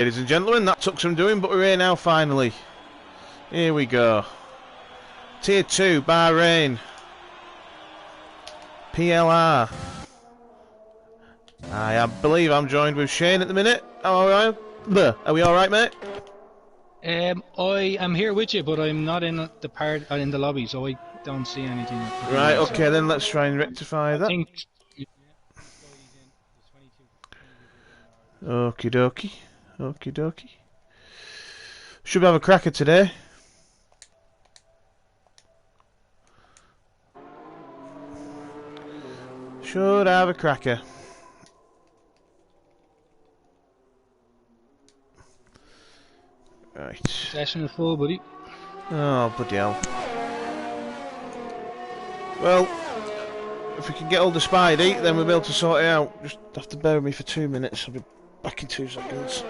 Ladies and gentlemen, that took some doing, but we're here now finally. Here we go. Tier 2, Bahrain. PLR. I believe I'm joined with Shane at the minute. Are we alright, mate? I am here with you, but I'm not in in the lobby, so I don't see anything. Right, okay, then let's try and rectify that. I think. Okie dokie. Okie dokie. Should have a cracker today. Should have a cracker. Right. Session is full, buddy. Oh, bloody hell. Well, if we can get hold of Spidey, then we'll be able to sort it out. Just have to bear with me for 2 minutes. I'll be back in 2 seconds.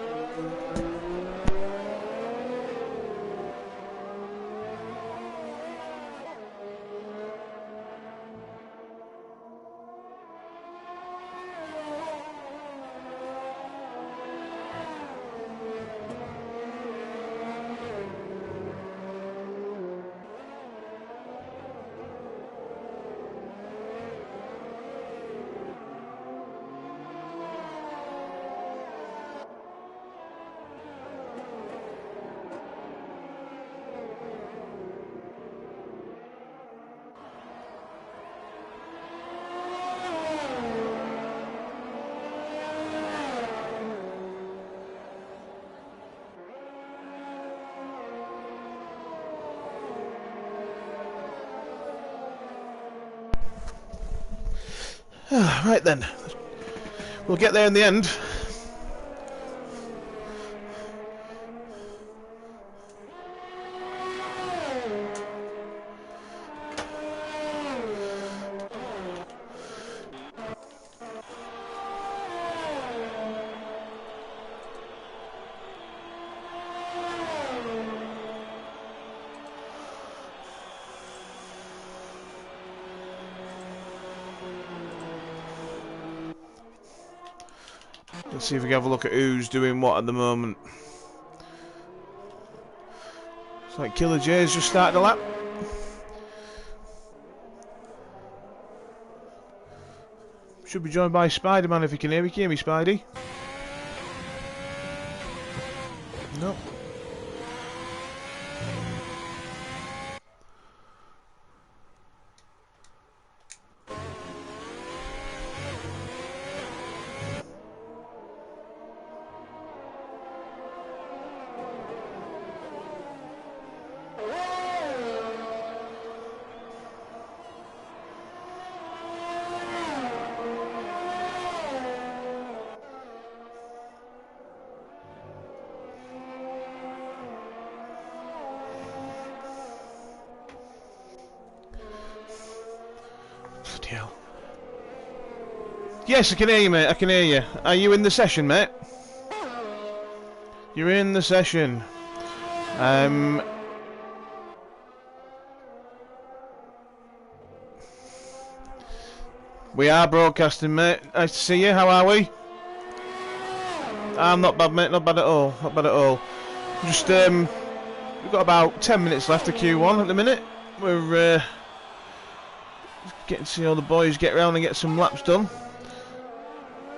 Right then, we'll get there in the end. Let's see if we can have a look at who's doing what at the moment. It's like Killer J's just started a lap. Should be joined by Spider-Man if you can hear me. Can you hear me, Spidey? No. Yes, I can hear you, mate. I can hear you. Are you in the session, mate? You're in the session. We are broadcasting, mate. Nice to see you. How are we? I'm not bad, mate. Not bad at all. Not bad at all. Just we've got about 10 minutes left of Q1 at the minute. We're getting to see all the boys get round and get some laps done.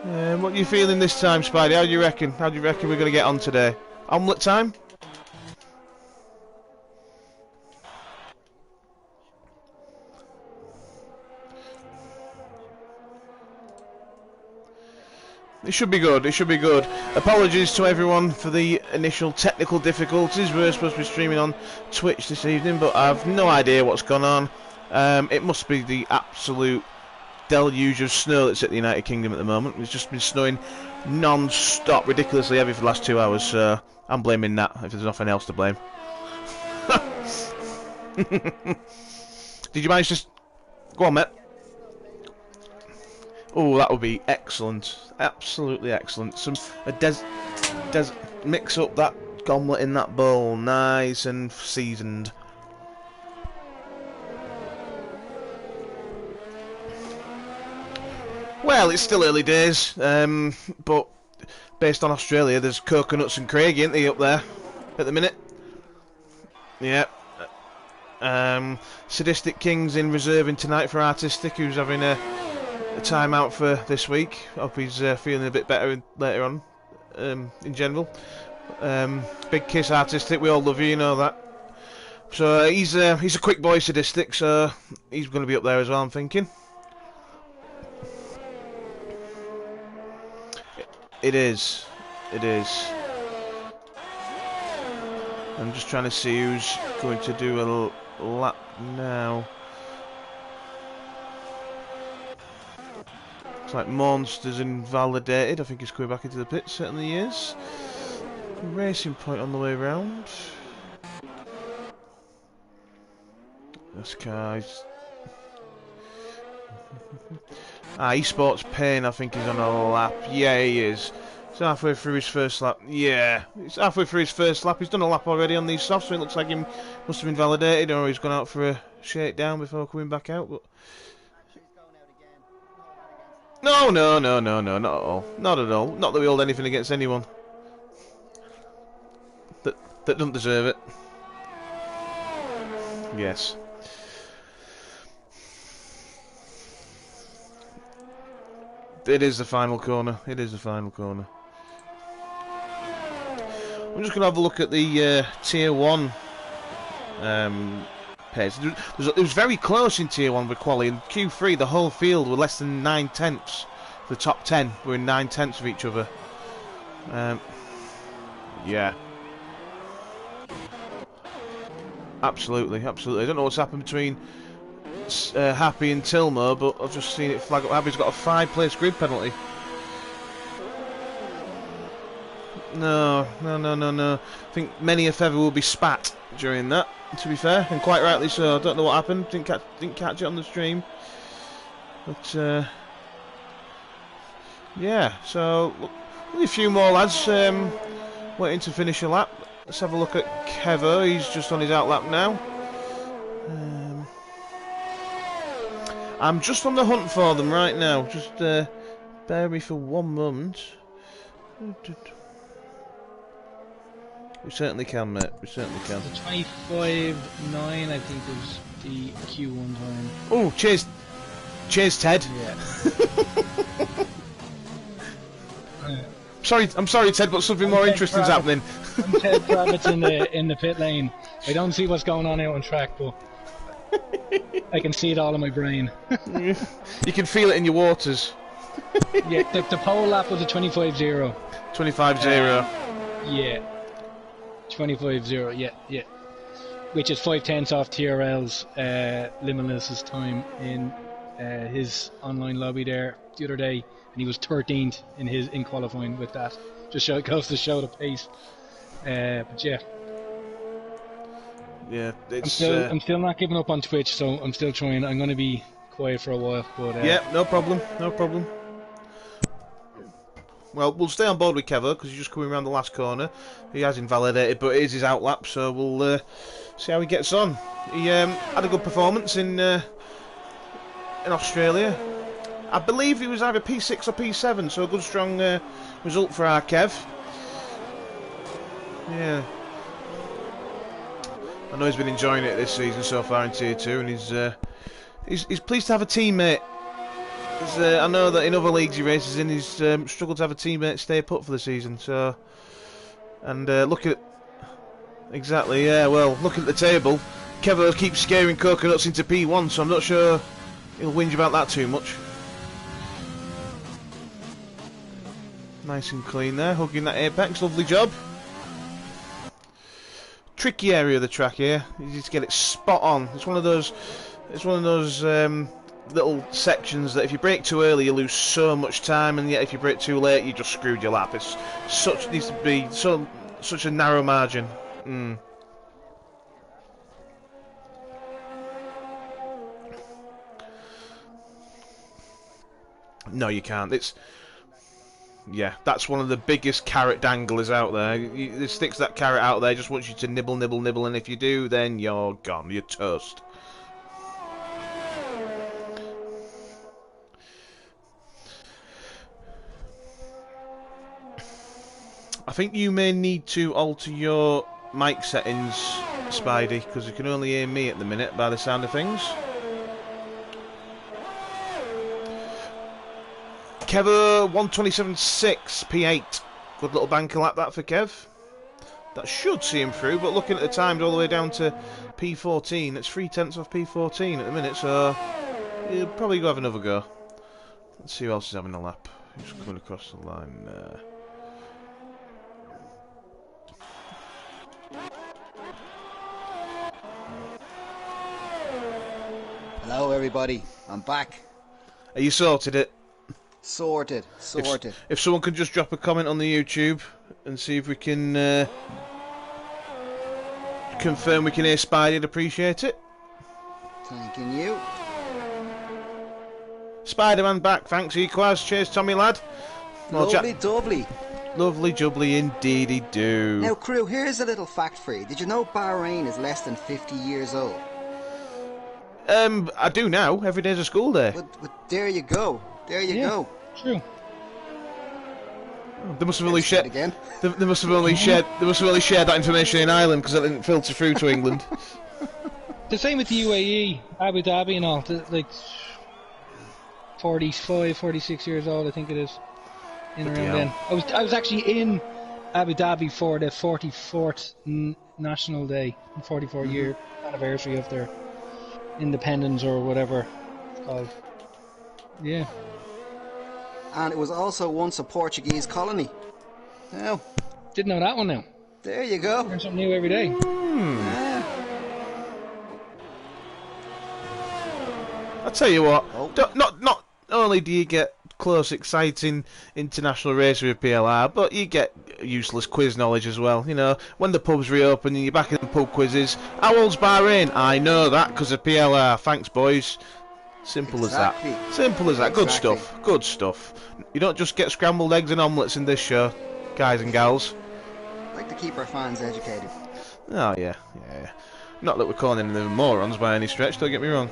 What are you feeling this time, Spidey? How do you reckon? How do you reckon we're going to get on today? Omelette time? It should be good, it should be good. Apologies to everyone for the initial technical difficulties. We're supposed to be streaming on Twitch this evening, but I've no idea what's gone on. It must be the absolute deluge of snow that's at the United Kingdom at the moment. It's just been snowing non-stop, ridiculously heavy for the last 2 hours, so I'm blaming that if there's nothing else to blame. Did you manage to... Go on, mate. Oh, that would be excellent. Absolutely excellent. Mix up that omelette in that bowl, nice and seasoned. Well, it's still early days, but based on Australia, there's Coconuts and Craig, ain't they, up there at the minute? Yeah. Sadistic King's in reserving tonight for Artistic, who's having a time out for this week. Hope he's feeling a bit better later on, in general. Big kiss, Artistic. We all love you, you know that. So he's a quick boy, Sadistic, so he's going to be up there as well, I'm thinking. It is. It is. I'm just trying to see who's going to do a lap now. It's like Monster's invalidated. I think he's coming back into the pit. Certainly he is. Racing Point on the way round. This guy's... Esports Pain, I think he's on a lap. Yeah, he is. He's halfway through his first lap. Yeah, he's halfway through his first lap. He's done a lap already on these softs, so it looks like he must have been validated, or he's gone out for a shakedown before coming back out. But no, not at all. Not at all. Not that we hold anything against anyone that doesn't deserve it. Yes. It is the final corner. It is the final corner. I'm just going to have a look at the Tier 1 pairs. It was very close in Tier 1 with quali. In Q3, the whole field were less than 9/10. The top 10 were in 9/10 of each other. Yeah. Absolutely, absolutely. I don't know what's happened between Happy and Tilmo, but I've just seen it flag up. Happy's got a 5-place grid penalty. No. I think many a feather will be spat during that, to be fair, and quite rightly so. I don't know what happened. Didn't catch it on the stream. But yeah, so only a few more lads waiting to finish a lap. Let's have a look at Kevo. He's just on his out lap now. I'm just on the hunt for them right now. Just bear me for one moment. We certainly can, mate. We certainly can. 25.9, I think, was the Q1 time. Oh, cheers, Ted. Yeah. I'm sorry, Ted, but something more interesting's happening. I'm Ted Kravitz in the pit lane. I don't see what's going on out on track, but I can see it all in my brain. You can feel it in your waters. Yeah, the pole lap was a 25.0. 25.0. Yeah. 25.0, yeah. Which is 5/10 off TRL's Limitless's time in his online lobby there the other day, and he was 13th in qualifying with that. Just goes to show the pace. But yeah. Yeah, it's, I'm still not giving up on Twitch, so I'm still trying. I'm going to be quiet for a while, but yeah, no problem. Well, we'll stay on board with Kevo because he's just coming around the last corner. He has invalidated, but it is his out lap, so we'll see how he gets on. He had a good performance in Australia. I believe he was either P6 or P7, so a good strong result for our Kev. Yeah. I know he's been enjoying it this season so far in Tier 2, and he's pleased to have a teammate. I know that in other leagues he races in, he's struggled to have a teammate stay put for the season. So, and look at exactly, yeah. Well, look at the table. Kevo keeps scaring Coconuts into P1, so I'm not sure he'll whinge about that too much. Nice and clean there, hugging that apex. Lovely job. Tricky area of the track here. You need to get it spot on. It's one of those. Little sections that if you brake too early you lose so much time, and yet if you brake too late you just screwed your lap. It's needs to be such a narrow margin. No, you can't. Yeah, that's one of the biggest carrot danglers out there. It sticks that carrot out there, just wants you to nibble, and if you do, then you're gone. You're toast. I think you may need to alter your mic settings, Spidey, because you can only hear me at the minute by the sound of things. Kevo 127.6 P8. Good little banker lap that for Kev. That should see him through, but looking at the times all the way down to P14, it's 3/10 off P14 at the minute, so he'll probably go have another go. Let's see who else is having a lap. Who's coming across the line there? Hello everybody, I'm back. Are you sorted it? Sorted. If someone could just drop a comment on the YouTube and see if we can confirm we can hear Spidey, I'd appreciate it. Thanking you. Spider-Man back, thanks Equaz. Cheers Tommy lad. Well, Lovely doubly. Lovely jubbly indeedy do. Now crew, here's a little fact for you. Did you know Bahrain is less than 50 years old? I do now. Every day's a school day. But there you go. There you go. True. They must have only shared again. They must have only shared that information in Ireland because it didn't filter through to England. The same with the UAE, Abu Dhabi and all. Like 45, 46 years old, I think it is. In around then. I was actually in Abu Dhabi for the 44th National Day, 44-year anniversary of their independence or whatever it's called. Yeah. And it was also once a Portuguese colony. Now, Didn't know that one now. there you go. Learn something new every day. Yeah. I'll tell you what. Oh. Not only do you get close, exciting international races with PLR, but you get useless quiz knowledge as well. You know, when the pubs reopen and you're back in the pub quizzes. How old's Bahrain? I know that because of PLR. Thanks, boys. Simple Exactly. as that. Simple as that. Good Exactly. stuff. Good stuff. You don't just get scrambled eggs and omelettes in this show, guys and gals. Like to keep our fans educated. Oh, yeah. Not that we're calling them morons by any stretch, don't get me wrong.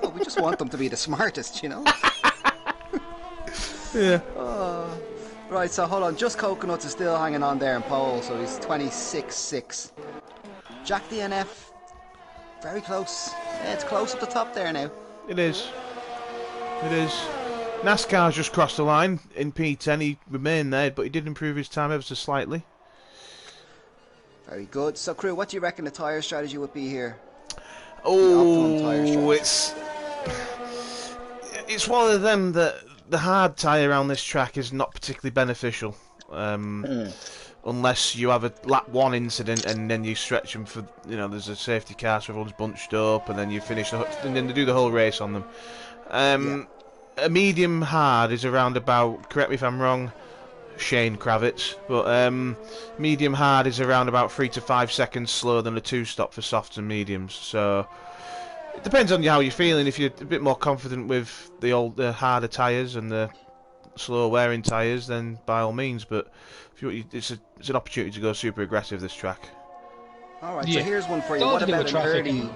No, we just want them to be the smartest, you know? Yeah. Right, so hold on. Just Coconuts is still hanging on there in pole, so he's 26.6. Jack DNF, very close. Yeah, it's close at the top there now. It is. NASCAR's just crossed the line in P10. He remained there, but he did improve his time ever so slightly. Very good. So, crew, what do you reckon the tyre strategy would be here? Oh, optimum tyre strategy. it's one of them that the hard tyre around this track is not particularly beneficial. Unless you have a lap 1 incident and then you stretch them for, you know, there's a safety car so everyone's bunched up and then you finish and then they do the whole race on them. A medium hard is around about, correct me if I'm wrong, Shane Kravitz, but medium hard is around about 3 to 5 seconds slower than a 2-stop for softs and mediums. So it depends on how you're feeling. If you're a bit more confident with the harder tyres and the slow wearing tyres, then by all means. But if it's an opportunity to go super aggressive this track. All right, Yeah. so here's one for you. It's all What to do about with traffic and-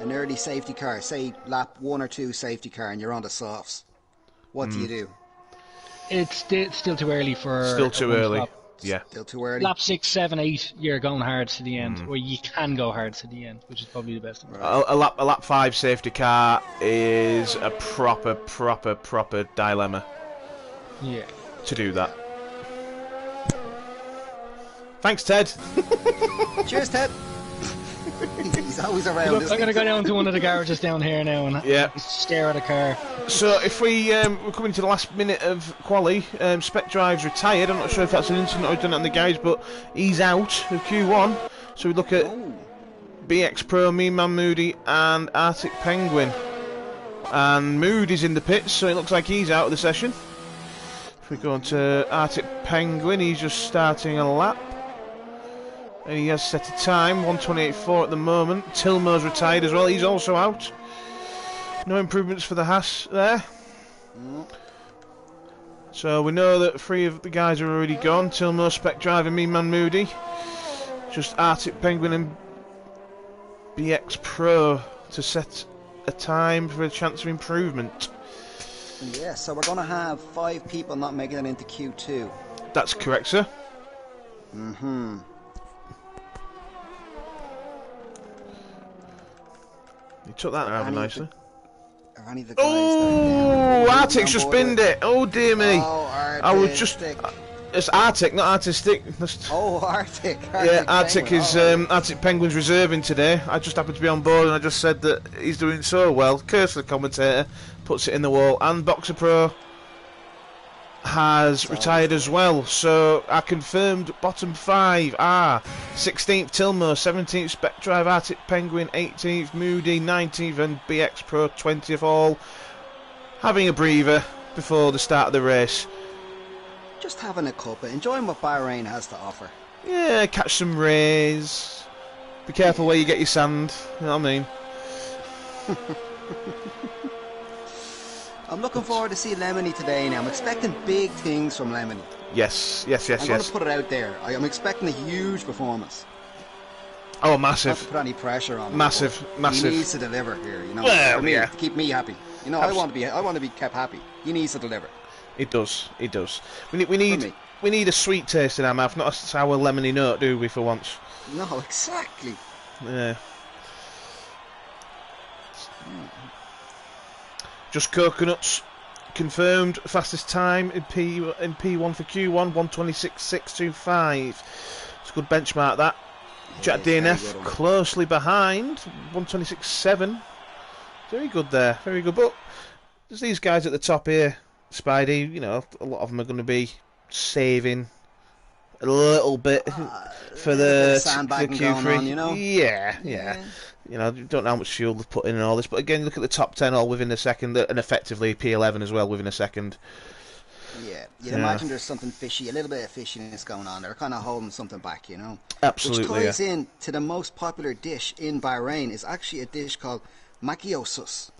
an early safety car? Say lap 1 or 2 safety car, and you're on the softs. What do you do? It's still too early for. Still too a early. one-stop. Yeah. Still too early. Lap 6, 7, 8, you're going hard to the end, or you can go hard to the end, which is probably the best. A lap 5 safety car is a proper dilemma Yeah. to do that. Thanks, Ted. Cheers, Ted. He's always around. Look, isn't I'm going to he? go down to one of the garages down here now and Yeah. stare at a car. So if we're coming to the last minute of quali, Spec Drive's retired. I'm not sure if that's an incident or we've done it on the guys, but he's out of Q1. So we look at Oh, BX Pro, Mean Man Moody, and Arctic Penguin. And Moody's in the pits, so it looks like he's out of the session. If we go on to Arctic Penguin, he's just starting a lap. And he has set a time, 1:28.4 at the moment. Tilmo's retired as well, he's also out. No improvements for the Haas there. So we know that 3 of the guys are already gone. Tilmo, Spec Drive and Mean Man Moody. Just Arctic Penguin and BX Pro to set a time for a chance of improvement. yeah, so we're going to have 5 people not making it into Q2. That's correct, sir. Mm-hmm. He took that rather nicely. Are any of the guys Oh, Arctic's just binned it. Oh dear me. Oh, I was just. Arctic. It's Arctic, not artistic. Oh, Arctic. Yeah, Arctic Penguin. is All right. Arctic Penguin's reserving today. I just happened to be on board and I just said that he's doing so well. Curse the commentator, puts it in the wall, and Boxer Pro has retired as well. So I confirmed bottom 5 are 16th Tilmo, 17th Spectrive, Arctic Penguin, 18th Moody, 19th, and BX Pro 20th, all having a breather before the start of the race. Just having a cuppa, enjoying what Bahrain has to offer. Yeah, catch some rays. Be careful where you get your sand. You know what I mean? I'm looking forward to see Lemony today now. I'm expecting big things from Lemony. Yes. I'm going to put it out there. I'm expecting a huge performance. Oh, Not massive. to put any pressure on him. Massive. He needs to deliver here, you know. Well, for me, yeah. to keep me happy. You know, I want to be kept happy. He needs to deliver. It does. We need a sweet taste in our mouth, not a sour lemony note, do we, for once? No, exactly. Yeah. Just coconuts. Confirmed fastest time in P1 for Q1, 1:26.625. It's a good benchmark, that. Jack DNF closely behind, 1:26.7. Very good there, very good. But there's these guys at the top here, Spidey. You know, a lot of them are going to be saving a little bit for the Q3. On, you know? Yeah. You know, don't know how much fuel they've put in and all this, but again, look at the top 10 all within a second, and effectively P11 as well within a second. Yeah, you'd imagine there's something fishy, a little bit of fishiness going on. They're kind of holding something back, you know. Absolutely. Which ties in to the most popular dish in Bahrain. Is actually a dish called makiosus,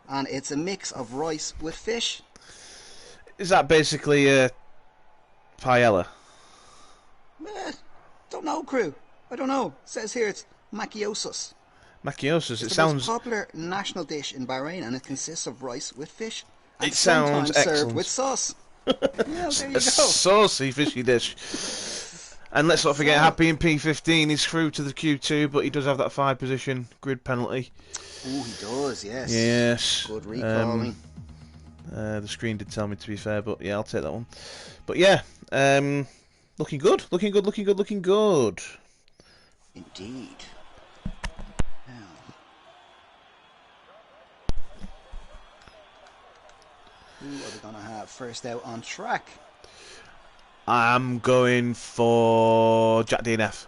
and it's a mix of rice with fish. Is that basically a paella? Don't know, crew. I don't know. It says here it's makiosus. Makiosus. It's the most popular national dish in Bahrain, and it consists of rice with fish. And it sounds sometimes excellent. Served with sauce. Yeah, there you go. Saucy fishy dish. And let's not forget, Happy in P15 is through to the Q2, but he does have that 5 position grid penalty. Oh, he does, yes. Yes. Good recalling. The screen did tell me, to be fair, but yeah, I'll take that one. But yeah, looking good. Indeed. Now. Who are we going to have first out on track? I'm going for Jack DNF.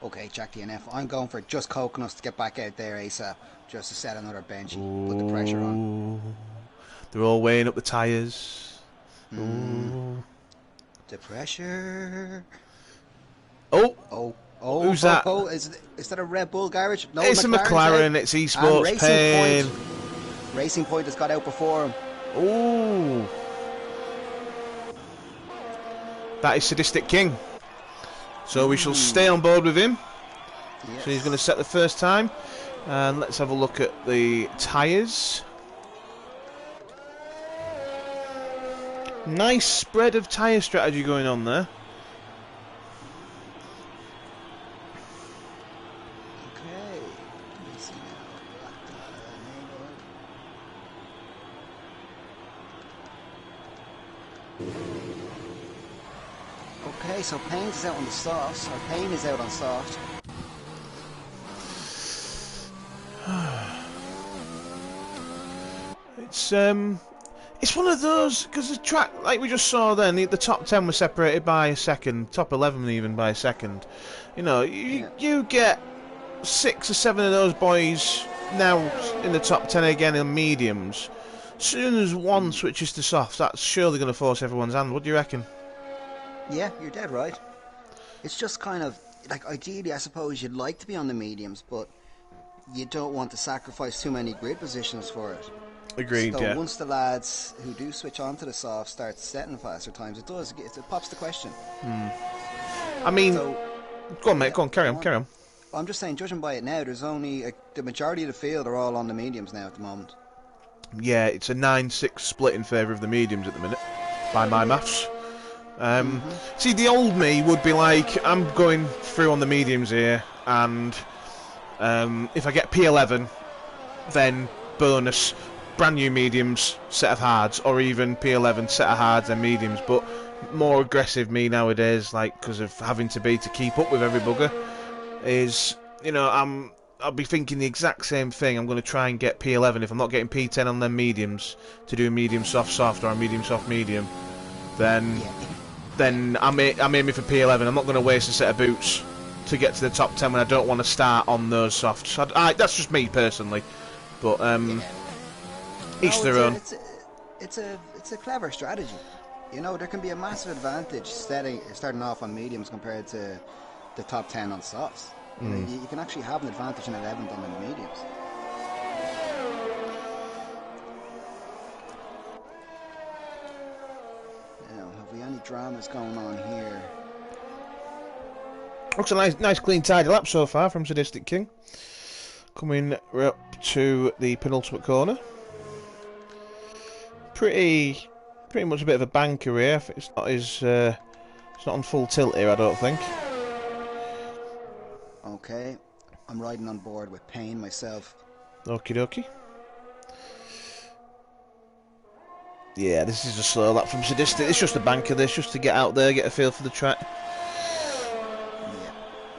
Okay, Jack DNF. I'm going for just coconuts to get back out there ASAP, just to set another bench and put the pressure on. They're all weighing up the tyres. The pressure. Oh, who's that? Oh, is that a Red Bull garage? No, it's a McLaren. It's esports pain. Racing Point has got out before him. Ooh. That is Sadistic King. So we shall stay on board with him. Yes. So he's going to set the first time. And let's have a look at the tyres. Nice spread of tyre strategy going on there. Okay. Okay, so Payne is out on the softs, or Payne is out on soft. It's one of those, because the track, like we just saw then, the top 10 was separated by a second, top 11 even by a second. You know, you get 6 or 7 of those boys now in the top 10 again in mediums. As soon as one switches to soft, that's surely going to force everyone's hand. What do you reckon? Yeah, you're dead right. It's just kind of, like, ideally, I suppose you'd like to be on the mediums, but you don't want to sacrifice too many grid positions for it. Agreed, so yeah. Once the lads who do switch on to the soft start setting faster times, it pops the question. I mean, go on, mate, go on, carry on. I'm just saying, judging by it now, there's only the majority of the field are all on the mediums now at the moment. Yeah, it's a 9-6 split in favour of the mediums at the minute, by my maths. See, the old me would be like, I'm going through on the mediums here, and if I get P11, then bonus, brand new mediums, set of hards, or even P11, set of hards and mediums. But more aggressive me nowadays, like, because of having to keep up with every bugger, is, you know, I'll be thinking the exact same thing. I'm going to try and get P11 if I'm not getting P10 on them mediums, to do a medium soft soft or a medium soft medium, then I'm aiming for P11. I'm not going to waste a set of boots to get to the top 10 when I don't want to start on those softs. That's just me personally, but each their own. It's a clever strategy. You know, there can be a massive advantage starting off on mediums compared to the top 10 on softs. You know, you can actually have an advantage in 11 than in the mediums. Now, have we any dramas going on here? Looks a nice clean tidy lap so far from Sadistic King. Coming up to the penultimate corner. Pretty much a bit of a banker here. It's not on full tilt here, I don't think. Okay, I'm riding on board with Payne myself. Okie dokie. Yeah, this is a slow lap from Sadistic. It's just a banker, this, just to get out there, get a feel for the track.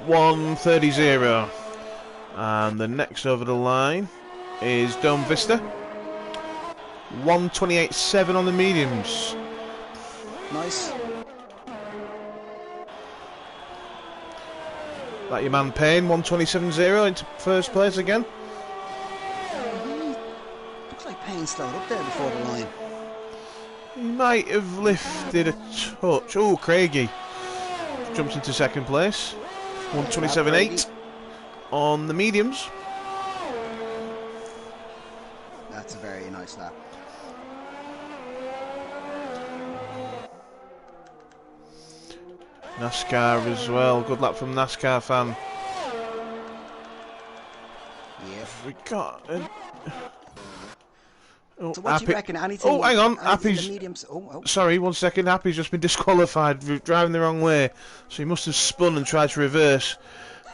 Yeah. 1:30.0. And the next over the line is Dome Vista. 1:28.7 on the mediums. Nice. That your man Payne, 1:27.0 into first place again. Looks like Payne slowed up there before the line. He might have lifted a touch. Oh, Craigie jumps into second place. 1:27.8 on the mediums. That's a very nice lap. NASCAR as well. Good lap from NASCAR fan. Yeah. We got. So what do you reckon? Anything? Oh, hang on. Happy's. Mediums. Sorry, 1 second. Happy's just been disqualified for driving the wrong way, so he must have spun and tried to reverse.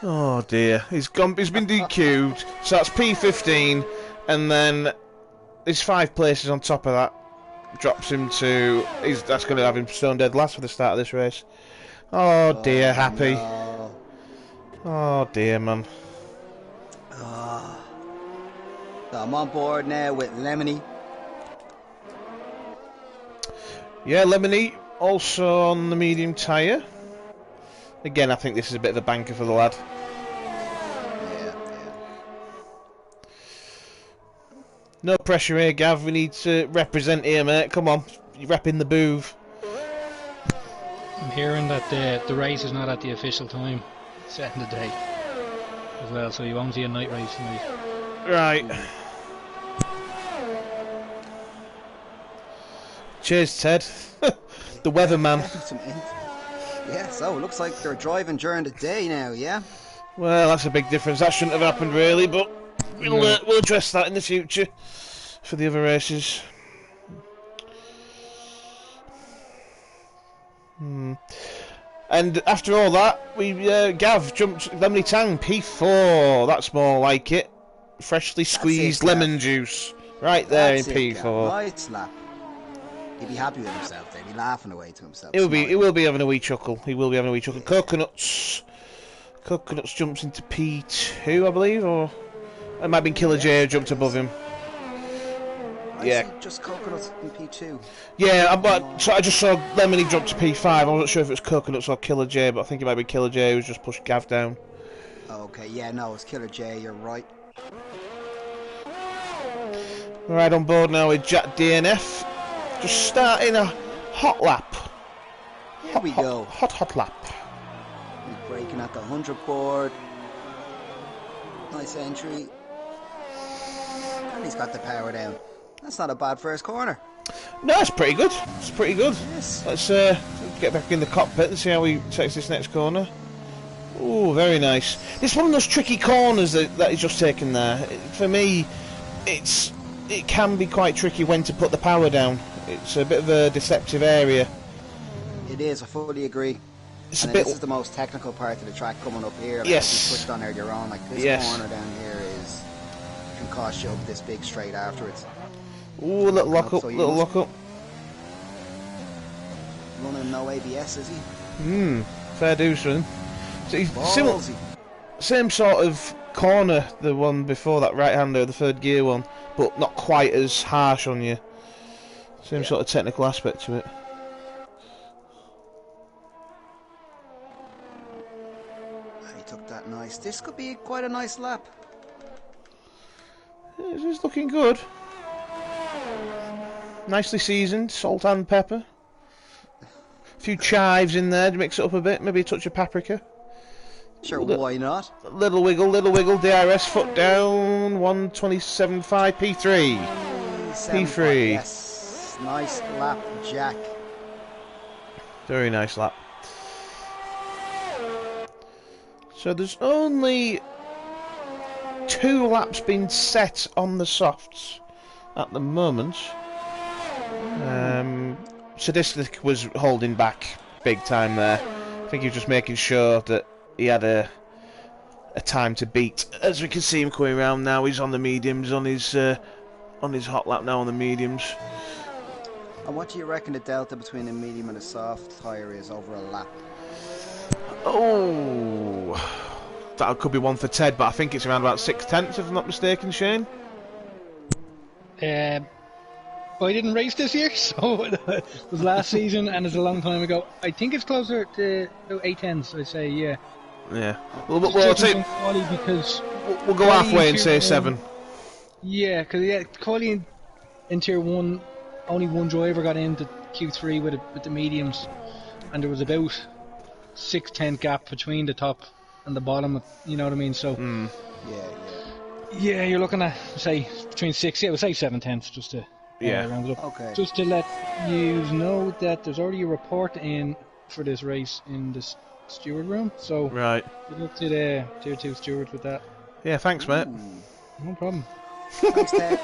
Oh dear. He's been DQ'd. So that's P15, and then there's 5 places on top of that. Drops him to. That's going to have him stone dead last for the start of this race. Oh dear, Happy. No. Oh dear, man. So I'm on board now with Lemony. Yeah, Lemony also on the medium tyre. Again, I think this is a bit of a banker for the lad. Yeah. No pressure here, Gav. We need to represent here, mate. Come on, you're repping the booth. I'm hearing that the race is not at the official time set in the day as well, so you won't see a night race tonight. Right. Cheers, Ted. The weatherman. Yeah, so it looks like they're driving during the day now, yeah? Well, that's a big difference. That shouldn't have happened, really, but we'll address that in the future for the other races. And after all that, Gav jumped Lemony Tang P4. That's more like it. Freshly squeezed lemon juice right there in P4. Right lap. He'd be happy with himself there. He'd be laughing away to himself. He will be having a wee chuckle. He will be having a wee chuckle. Coconuts jumps into P2, I believe, or it might have been Killer J who jumped above him. I see just Coconuts in P2. Yeah, I just saw Lemony jump to P5. I wasn't sure if it was Coconuts or Killer J, but I think it might be Killer J who's just pushed Gav down. Okay, yeah, no, it's Killer J, you're right. Right on board now with Jack DNF. Just starting a hot lap. Here we go. Hot lap. He's braking at the 100 board. Nice entry. And he's got the power down. That's not a bad first corner. No, it's pretty good. It's pretty good. Yes. Let's get back in the cockpit and see how he takes this next corner. Oh, very nice. It's one of those tricky corners that he's just taken there. For me, it can be quite tricky when to put the power down. It's a bit of a deceptive area. It is. I fully agree. It's and a bit. This is the most technical part of the track coming up here. Like, Yes. as you touched on earlier on. Like this Yes. corner down here can cost you up this big straight afterwards. Ooh, a little lock up, So you little must- lock up. Running no ABS, is he? Fair dues for him. So he's Ballsy. same sort of corner, the one before that right-hander, the third gear one, but not quite as harsh on you. Same sort of technical aspect to it. He took that nice. This could be quite a nice lap. Yeah, it's looking good. Nicely seasoned, salt and pepper. A few chives in there to mix it up a bit, maybe a touch of paprika. Sure, why not? Little wiggle, DRS, foot down, 127.5, P3. P3. Yes, nice lap, Jack. Very nice lap. So there's only 2 laps been set on the softs at the moment. Sadistic was holding back big time there. I think he was just making sure that he had a time to beat. As we can see him coming around now, he's on the mediums, on his hot lap now on the mediums. And what do you reckon the delta between a medium and a soft tyre is over a lap? Oh, that could be one for Ted, but I think it's around about 6/10, if I'm not mistaken, Shane. I didn't race this year, so it was last season and it's a long time ago. I think it's closer to 8/10s, I'd say, yeah. Yeah. Well, I'll take, because we'll go halfway and say 7. Yeah, because quality in Tier 1, only one driver got into Q3 with the mediums, and there was about 6/10 gap between the top and the bottom, you know what I mean? So, yeah, you're looking at, say, between 6, we'll say 7/10 just to round it up. Okay. Just to let you know that there's already a report in for this race in the steward room, so Right. good luck to the Tier 2 stewards with that. Yeah, thanks, mate. No problem. Thanks, Ted.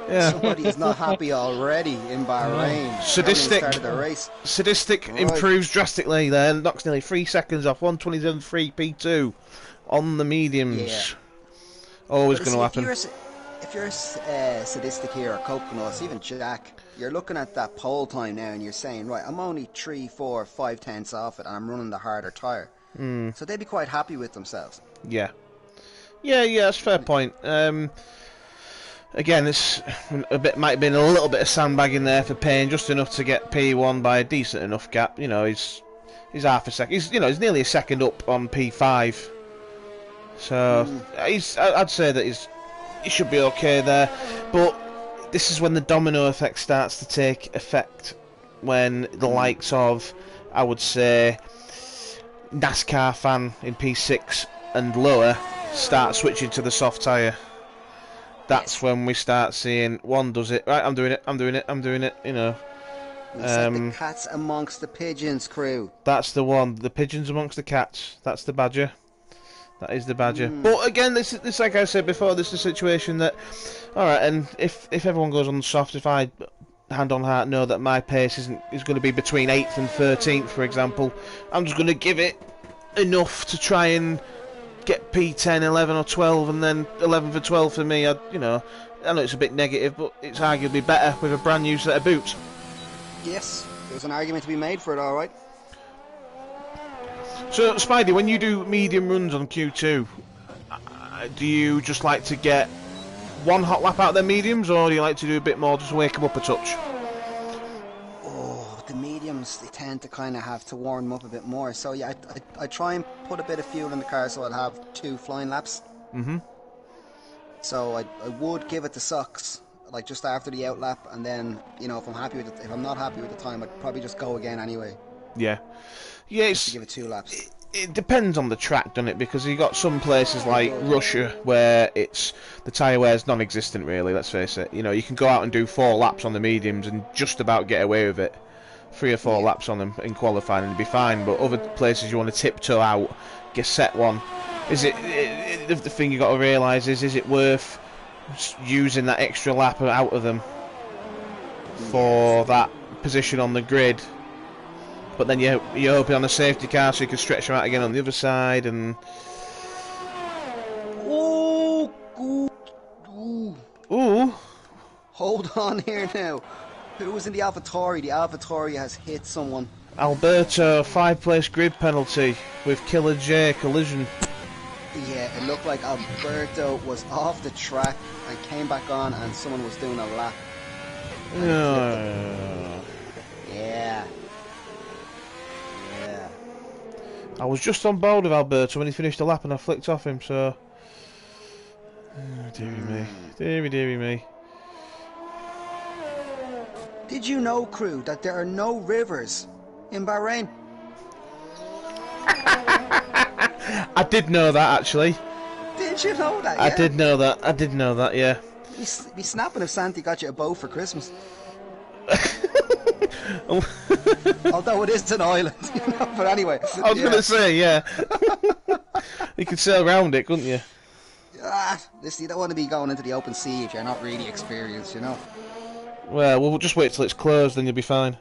Yeah. Somebody is not happy already in Bahrain. Sadistic. Started the race. Sadistic Right. improves drastically there, knocks nearly 3 seconds off, 127.3 P2 on the mediums. Yeah. Always But going to happen. If you're Sadistic here or Coconuts, even Jack, you're looking at that pole time now and you're saying, right, I'm only 3, 4, 5/10 off it and I'm running the harder tyre. So they'd be quite happy with themselves. Yeah, that's a fair point. Again, it's might have been a little bit of sandbagging there for Payne, just enough to get P1 by a decent enough gap. You know, he's half a second. He's nearly a second up on P5. So I'd say that he should be okay there. But this is when the domino effect starts to take effect, when the likes of, I would say, NASCAR fan in P6 and lower start switching to the soft tyre. That's when we start seeing one does it right. I'm doing it. You know. The cats amongst the pigeons, crew. That's the one. The pigeons amongst the cats. That's the badger. That is the badger. But again, this like I said before, this is a situation that, all right, and if everyone goes on the soft, if I hand on heart know that my pace is going to be between 8th and 13th, for example, I'm just going to give it enough to try and get P10, 11 or 12, and then 11 for 12 for me. I know it's a bit negative, but it's arguably better with a brand new set of boots. Yes, there's an argument to be made for it, all right. So, Spidey, when you do medium runs on Q2, do you just like to get one hot lap out of their mediums, or do you like to do a bit more, just wake them up a touch? Oh, the mediums, they tend to kind of have to warm them up a bit more. So yeah, I try and put a bit of fuel in the car so I'll have 2 flying laps. So I would give it the socks, like just after the out lap, and then, you know, if I'm not happy with the time, I'd probably just go again anyway. Yeah, Just to give it 2 laps. It depends on the track, doesn't it? Because you got some places like Russia where the tyre wear is non-existent, really. Let's face it. You know, you can go out and do 4 laps on the mediums and just about get away with it. 3 or 4 laps on them in qualifying and it'd be fine. But other places you want to tiptoe out, get set one. Is it the thing you got to realise is it worth using that extra lap out of them for that position on the grid? But then you're hoping on a safety car so you can stretch them out again on the other side. And Oh, ooh, hold on here now. Who was in the AlphaTauri? The AlphaTauri has hit someone. Alberto, 5-place grid penalty with Killer J collision. Yeah, it looked like Alberto was off the track and came back on, and someone was doing a lap. Yeah. I was just on board with Alberto when he finished the lap and I flicked off him, so... dearie me. Dearie me. Did you know, crew, that there are no rivers in Bahrain? I did know that, actually. Did you know that? I Yeah. did know that, yeah. Be snapping if Santi got you a bow for Christmas. Although it is an island, you know, but anyway. I was going to say, yeah. You could sail around it, couldn't you? Listen, you don't want to be going into the open sea if you're not really experienced, you know. Well, we'll just wait till it's closed, then you'll be fine.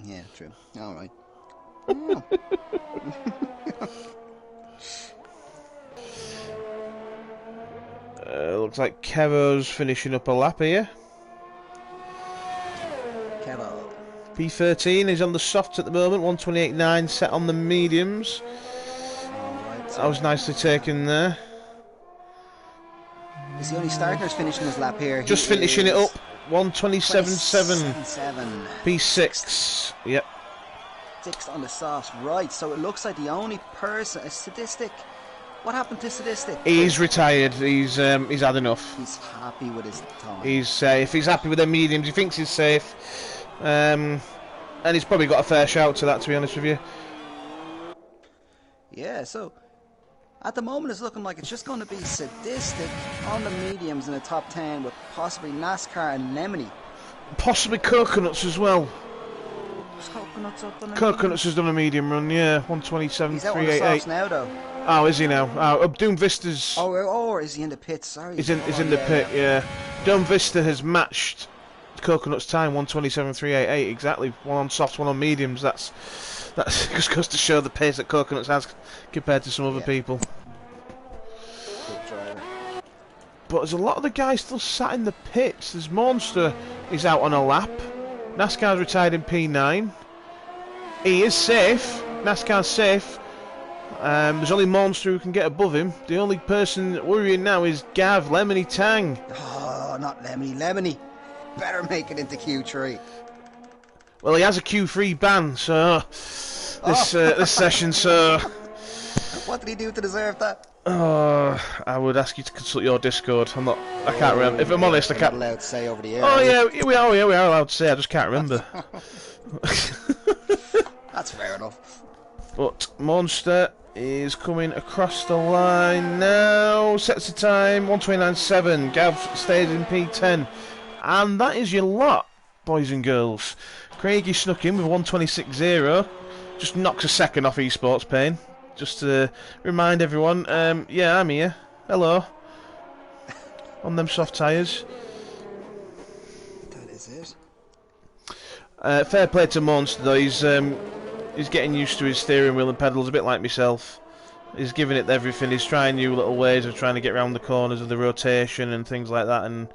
Yeah, true. All right. Looks like Kevo's finishing up a lap here. Kevo. P13 is on the softs at the moment, 128.9 set on the mediums. Alright. That was nicely taken there. Is he only starting or is finishing his lap here? Just He finishing it is up, 127.7. 27. P6. Yep. Sixth on the softs. Right, so it looks like the only person, a Sadistic. What happened to Sadistic? He's retired. He's had enough. He's happy with his time. He's if he's happy with the mediums, he thinks he's safe. And he's probably got a fair shout to that, to be honest with you. Yeah, so at the moment it's looking like it's just going to be Sadistic on the mediums in the top 10 with possibly NASCAR and Lemony. Possibly Coconuts as well. Is Coconuts up on the Coconuts has done a medium run, yeah, 127.388. He's out on the softs now, though. Oh, is he now? Oh, Doom Vista's... or is he in the pit? Sorry. He's in the pit, yeah. Doom Vista has matched Coconut's time, 127.388, exactly. One on softs, one on mediums. That's just goes to show the pace that Coconuts has compared to some other people. Good driver. But there's a lot of the guys still sat in the pits. There's Monster, he's out on a lap. NASCAR's retired in P9. He is safe. NASCAR's safe. There's only Monster who can get above him. The only person worrying now is Gav Lemony Tang. Oh, not Lemony. Lemony better make it into Q3. Well, he has a Q3 ban, so this session. So what did he do to deserve that? I would ask you to consult your Discord. I can't remember. If I'm honest, I can't. Not allowed to say over the air. Oh yeah, we are allowed to say. I just can't remember. That's fair enough. But Monster is coming across the line now. Sets the time 129.7. Gav stays in P10, and that is your lot, boys and girls. Craigie snuck in with 126.0. Just knocks a second off esports pain. Just to remind everyone, yeah, I'm here. Hello. On them soft tyres. That is it. Fair play to Monster though. He's getting used to his steering wheel and pedals, a bit like myself. He's giving it everything. He's trying new little ways of trying to get around the corners of the rotation and things like that, and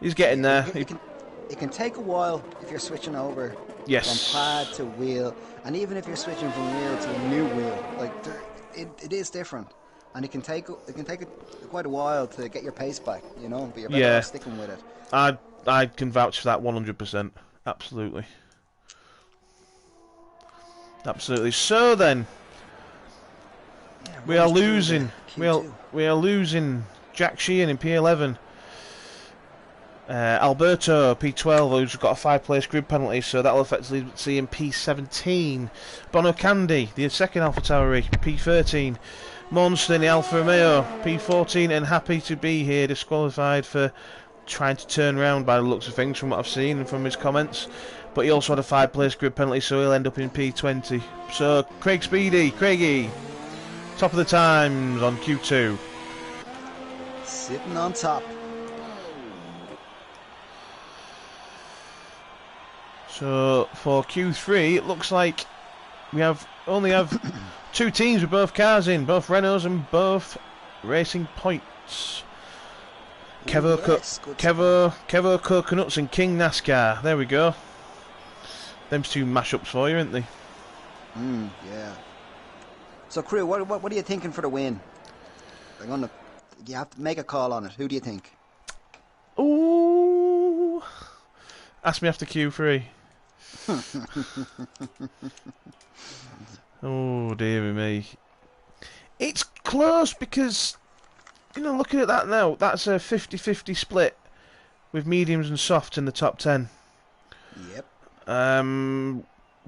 he's getting there. It can take a while if you're switching over Yes. from pad to wheel, and even if you're switching from wheel to a new wheel, like it is different, and it can take quite a while to get your pace back, you know. But you're better off sticking with it. I can vouch for that 100%. Absolutely. Absolutely. So then, we are losing. We are losing Jack Sheehan in P11. Alberto P12, who's got a 5-place grid penalty, so that'll effectively see him P17. Bono Candy, the second AlphaTauri, P13. Monster in the Alfa Romeo, P14, and happy to be here, disqualified for trying to turn around by the looks of things from what I've seen and from his comments. But he also had a 5-place grid penalty, so he'll end up in P20. So Craigie, top of the times on Q2. Sitting on top. So for Q3, it looks like we only have 2 teams with both cars in, both Renaults and both Racing Points. Kevo Coconuts and King NASCAR. There we go. Them's 2 mashups for you, aren't they? Yeah. So, crew, what are you thinking for the win? You have to make a call on it. Who do you think? Ooh. Ask me after Q3. Oh, dear me. It's close because, looking at that now, that's a 50-50 split with mediums and softs in the top 10. Yep.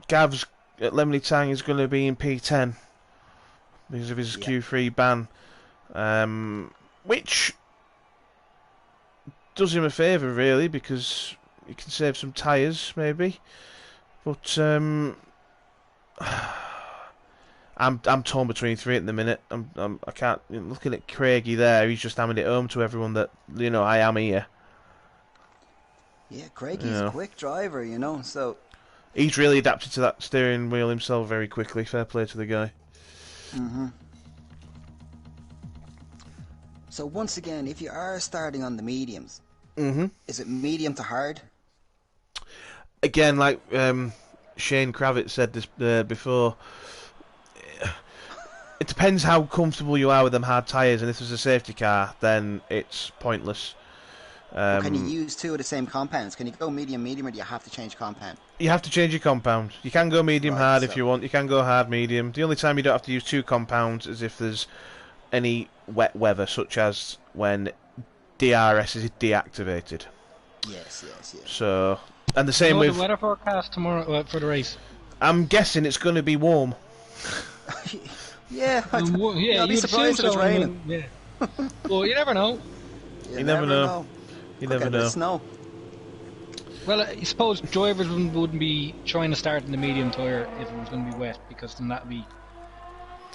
Gav's at Lemley Tang is going to be in P10 because of his Q3 ban, which does him a favour really because he can save some tyres maybe, but I'm torn between 3 at the minute. I can't. Looking at Craigie there, he's just hammering it home to everyone that I am here. Yeah, Craigie's a quick driver, so he's really adapted to that steering wheel himself very quickly. Fair play to the guy. So once again, if you are starting on the mediums, is it medium to hard? Again, like Shane Kravitz said this before, it depends how comfortable you are with them hard tyres, and if there's a safety car, then it's pointless. Can you use 2 of the same compounds? Can you go medium, or do you have to change compound? You have to change your compound. You can go medium hard if you want. You can go hard medium. The only time you don't have to use 2 compounds is if there's any wet weather, such as when DRS is deactivated. Yes. So, and the same with the weather forecast tomorrow for the race. I'm guessing it's going to be warm. I'll be surprised if it's raining. Well, you never know. You never know. You never know. Snow. Well, I suppose drivers wouldn't be trying to start in the medium tyre if it was going to be wet, because then that'd be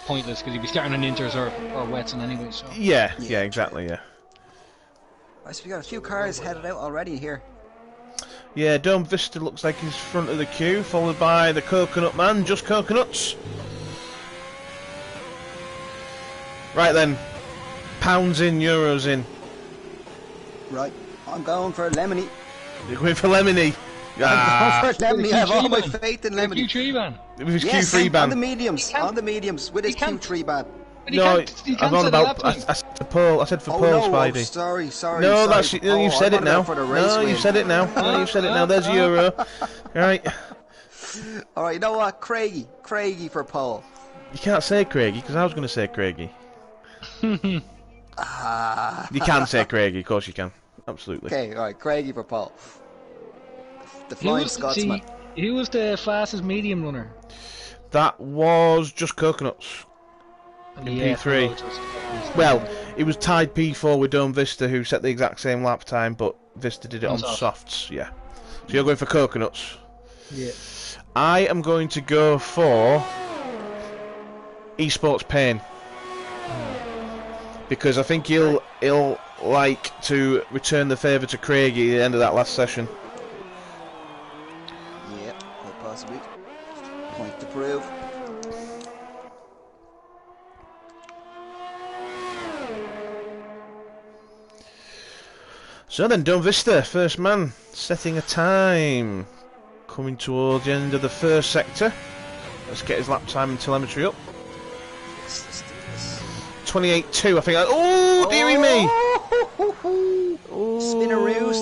pointless, because you'd be starting on inters or wets and anyway. So. Yeah, exactly, yeah. Right, so we got a few cars headed out already here. Yeah, Dome Vista looks like he's front of the queue, followed by the Coconut Man, Just Coconuts. Right then, pounds in, euros in. Right, I'm going for Lemony. You're going for Lemony. I'm going for Lemony. I have all my faith in Lemony. Q3 ban. It was Q3 ban. On the mediums, with his Q3 ban. No, I'm on about. I said for Paul. I said for Paul, Spidey. Sorry. No, you've said it now. No, you've said it now. No, you've said it now. There's Euro. Right. All right. You know what, Craigie for Paul. You can't say Craigie because I was going to say Craigie. You can say Craigie, of course you can. Absolutely. Okay, alright, Craigie for Paul. The Flying Scotsman. Who was the fastest medium runner? That was Just Coconuts in P3. Well, it was tied P4 with Dome Vista, who set the exact same lap time, but Vista did it on softs, yeah. So you're going for Coconuts? Yeah. I am going to go for Esports Pain. Because I think he'll like to return the favour to Craigie at the end of that last session. Yeah, quite possibly. Point to prove. So then, Dome Vista, first man, setting a time. Coming towards the end of the first sector. Let's get his lap time and telemetry up. 28.2, I think. Oh, dearie me! Oh, Spinaroo,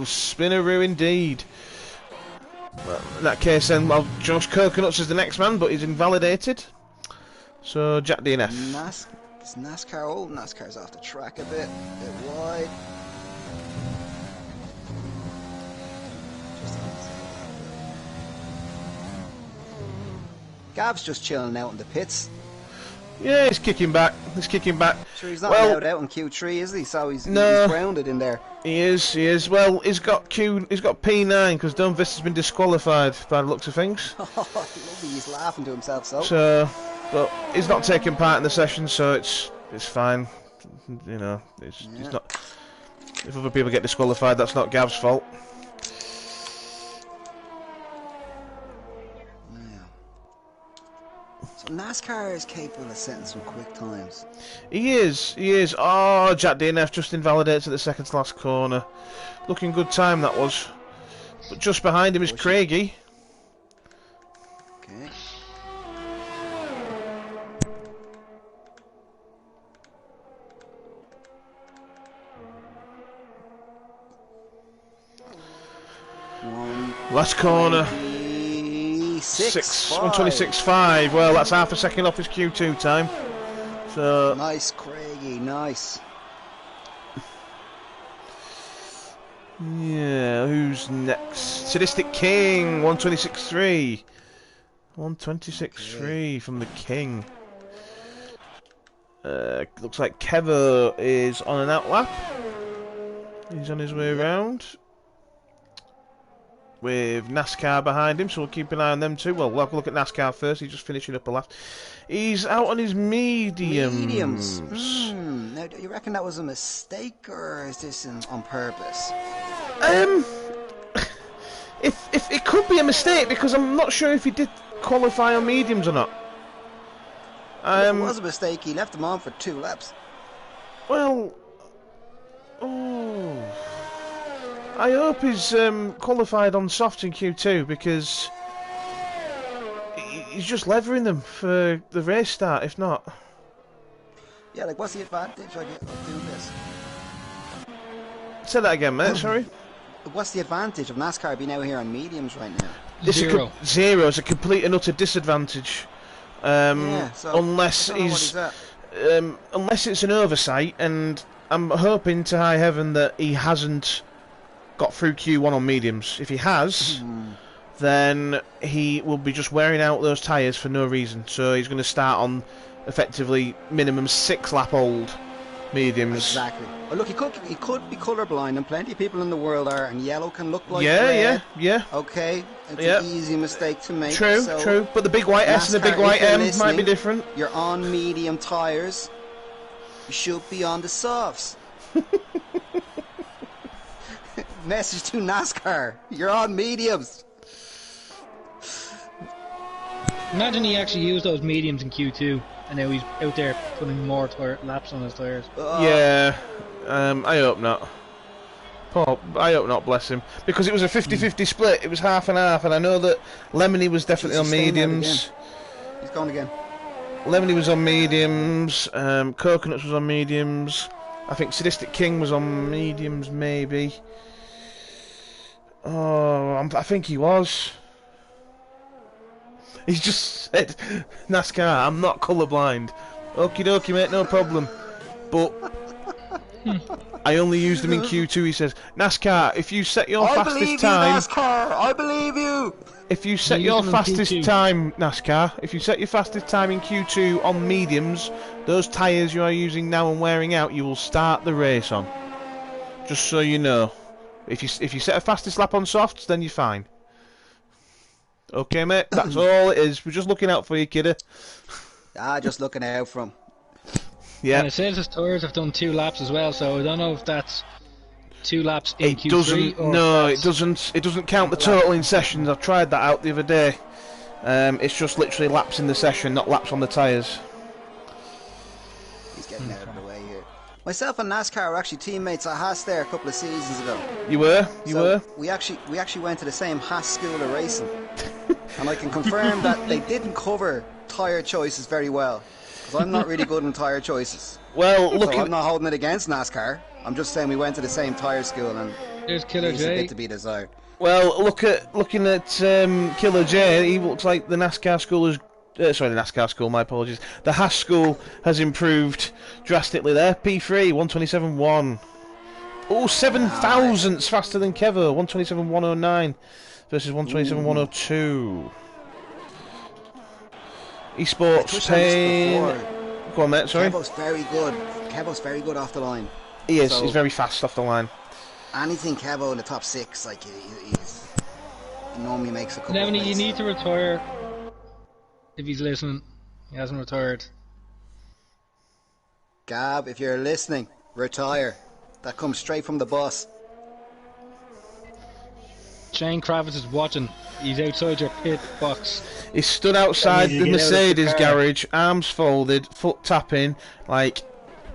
Spinaroo indeed. Well, in that case, then, well, Josh Coconuts is the next man, but he's invalidated. So, Jack DNF. NASCAR, NASCAR's off the track a bit wide. Gav's just chilling out in the pits. Yeah, he's kicking back. Sure, he's not allowed out in Q3, is he? So he's grounded in there. He is. Well, he's got P9 because Dome Vista's been disqualified by the looks of things. Oh, lovely. He's laughing to himself. So, but he's not taking part in the session, so it's fine. It's not. If other people get disqualified, that's not Gav's fault. So NASCAR is capable of setting some quick times. He is. Oh, Jack DNF just invalidates at the second to last corner. Looking good time that was. But just behind him is Craigie. Okay. Last corner. 126.5. Well, that's half a second off his Q2 time. So nice, Craigie. Nice. Yeah, who's next? Sadistic King. 126.3. 126.3 from the King. Looks like Kevo is on an outlap. He's on his way around. With NASCAR behind him, so we'll keep an eye on them too. Well, we'll have a look at NASCAR first. He's just finishing up a lap. He's out on his mediums. Now, do you reckon that was a mistake, or is this on purpose? If it could be a mistake, because I'm not sure if he did qualify on mediums or not. If it was a mistake, he left them on for 2 laps. Well, I hope he's qualified on softs in Q2, because he's just levering them for the race start, if not. Yeah, like, what's the advantage of doing this? Say that again, mate, sorry. What's the advantage of NASCAR being out here on mediums right now? Zero. Zero is a complete and utter disadvantage. Unless he's... unless it's an oversight, and I'm hoping to high heaven that he hasn't got through Q1 on mediums. If he has, then he will be just wearing out those tyres for no reason. So he's going to start on effectively minimum 6 lap old mediums. Exactly. Oh, look, he could be colourblind, and plenty of people in the world are, and yellow can look like red. Yeah. Okay, it's an easy mistake to make. True. But the big white S and the big white M might be different. You're on medium tyres. You should be on the softs. Message to NASCAR: you're on mediums. Imagine he actually used those mediums in Q2, and now he's out there putting more laps on his tyres. Yeah, I hope not. I hope not, bless him. Because it was a 50-50 split, it was half and half, and I know that Lemony was definitely on mediums. He's gone again. Lemony was on mediums, Coconuts was on mediums, I think Sadistic King was on mediums, maybe. Oh, I think he was. He's just said, NASCAR, I'm not colourblind. Okie dokie, mate, no problem. But I only used them in Q2, he says. NASCAR, if you set your fastest time... NASCAR, I believe you! If you set your fastest time, NASCAR, if you set your fastest time in Q2 on mediums, those tyres you are using now and wearing out, you will start the race on. Just so you know. If you set a fastest lap on softs, then you're fine. Okay, mate, that's all it is. We're just looking out for you, kiddo. Just looking out for him. Yeah. And it says his tyres have done 2 laps as well, so I don't know if that's 2 laps in Q3 or... No, it doesn't. It doesn't count the total in sessions. I tried that out the other day. It's just literally laps in the session, not laps on the tyres. He's getting out of the way here. Myself and NASCAR were actually teammates at Haas there a couple of seasons ago. You were? You were? We actually went to the same Haas school of racing. And I can confirm that they didn't cover tyre choices very well. Because I'm not really good in tyre choices. Well, look, I'm not holding it against NASCAR. I'm just saying we went to the same tyre school, and there's Killer J. A bit to be desired. Well, looking at Killer J, he looks like the NASCAR school is... sorry, the NASCAR school, my apologies. The Haas school has improved drastically there. P3, 127.1. Oh, 7 thousandths faster than Kevo, 127.109 versus 127.102. Esports Pain. Go on, mate, sorry. Kevo's very good. Kevo's very good off the line. He is, he's very fast off the line. Anything Kevo in the top 6, like, he normally makes a couple Now, of you need to retire. If he's listening, he hasn't retired. Gab, if you're listening, retire. That comes straight from the boss. Shane Kravitz is watching. He's outside your pit box. He stood outside Need the to get out of the Mercedes car. garage, arms folded, foot tapping, like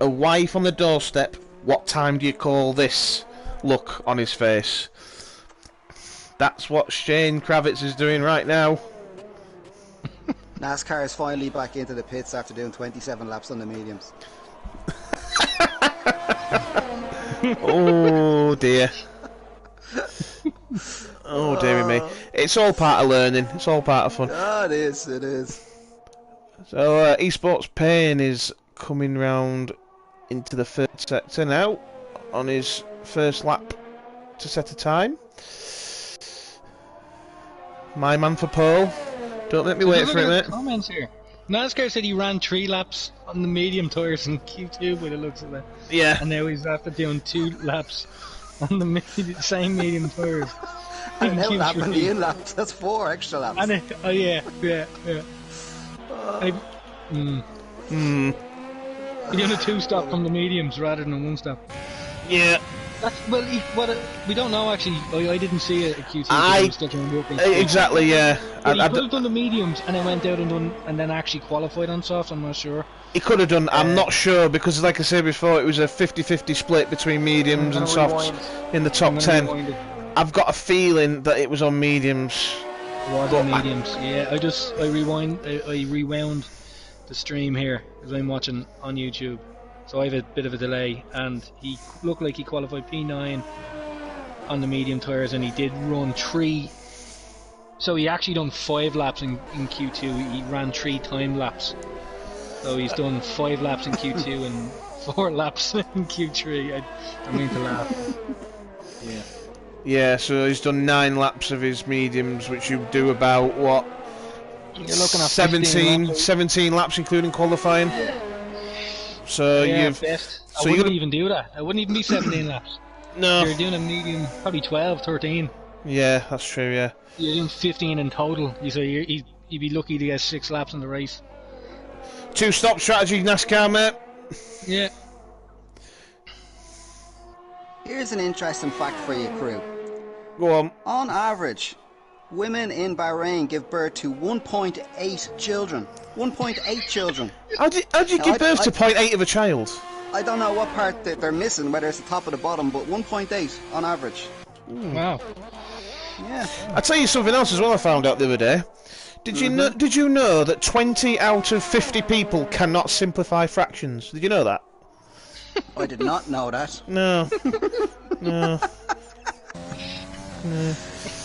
a wife on the doorstep. What time do you call this? Look on his face. That's what Shane Kravitz is doing right now. NASCAR is finally back into the pits after doing 27 laps on the mediums. Oh dear. Oh dearie me. It's all part of learning. It's all part of fun. Oh, it is. It is. So Esports Payne is coming round into the third sector now on his first lap to set a time. My man for pole. Don't let me wait for it, mate. Comments here. NASCAR said he ran 3 laps on the medium tyres in Q2 by the looks of it. Yeah. And now he's after doing 2 laps on the same medium tyres. And now lap and the in laps. That's 4 extra laps. And oh yeah. He did a 2 stop from the mediums rather than a 1 stop. Yeah. We don't know actually. I didn't see it at Q2. I was still trying to work exactly, yeah. But he could have done the mediums and then went out and then actually qualified on soft. I'm not sure. He could have done. I'm not sure because, like I said before, it was a 50-50 split between mediums and softs in the top 10. I've got a feeling that it was on mediums. It was on mediums. Yeah, I rewound the stream here because I'm watching on YouTube. So I have a bit of a delay, and he looked like he qualified P9 on the medium tyres, and he did run 3. So he actually done 5 laps in Q2. He ran 3 time laps. So he's done 5 laps in Q2 and 4 laps in Q3. I mean to laugh. Yeah. Yeah, so he's done 9 laps of his mediums, which you do about what? You're looking at 17 laps including qualifying. So yeah, you've best. so I wouldn't even do that. I wouldn't even be 17 laps. No. You're doing a medium, probably 12, 13. Yeah, that's true. Yeah. You're doing 15 in total. You'd be lucky to get 6 laps in the race. 2-stop strategy, NASCAR, mate. Yeah. Here's an interesting fact for you, crew. Go on. On average, women in Bahrain give birth to 1.8 children. 1.8 children. How do you give birth to 0.8 of a child? I don't know what part that they're missing, whether it's the top or the bottom, but 1.8 on average. Wow. Yeah. I'll tell you something else as well I found out the other day. Did you know that 20 out of 50 people cannot simplify fractions? Did you know that? I did not know that. No. No.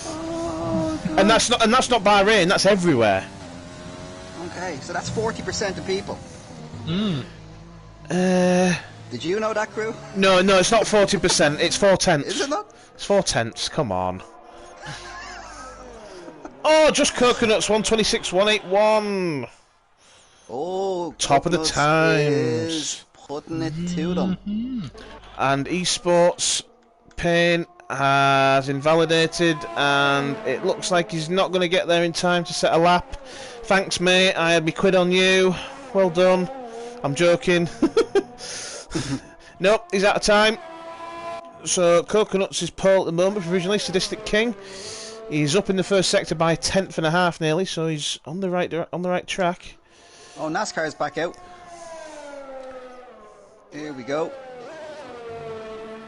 Oh, And that's not Bahrain, that's everywhere. okay, so that's 40% of people. Did you know that, crew? No, it's not 40%, it's 4/10. Is it not? It's 4/10, come on. Oh, just coconuts, 126.181. Oh, Top of the Coconuts times. is putting it to them. And Esports Payne has invalidated, and it looks like he's not going to get there in time to set a lap. Thanks, mate. I had me quid on you. Well done. I'm joking. Nope, he's out of time. So Coconuts is pole at the moment, provisionally. Sadistic King. He's up in the first sector by 1/10.5 nearly, so he's on the right track. Oh, NASCAR is back out. Here we go.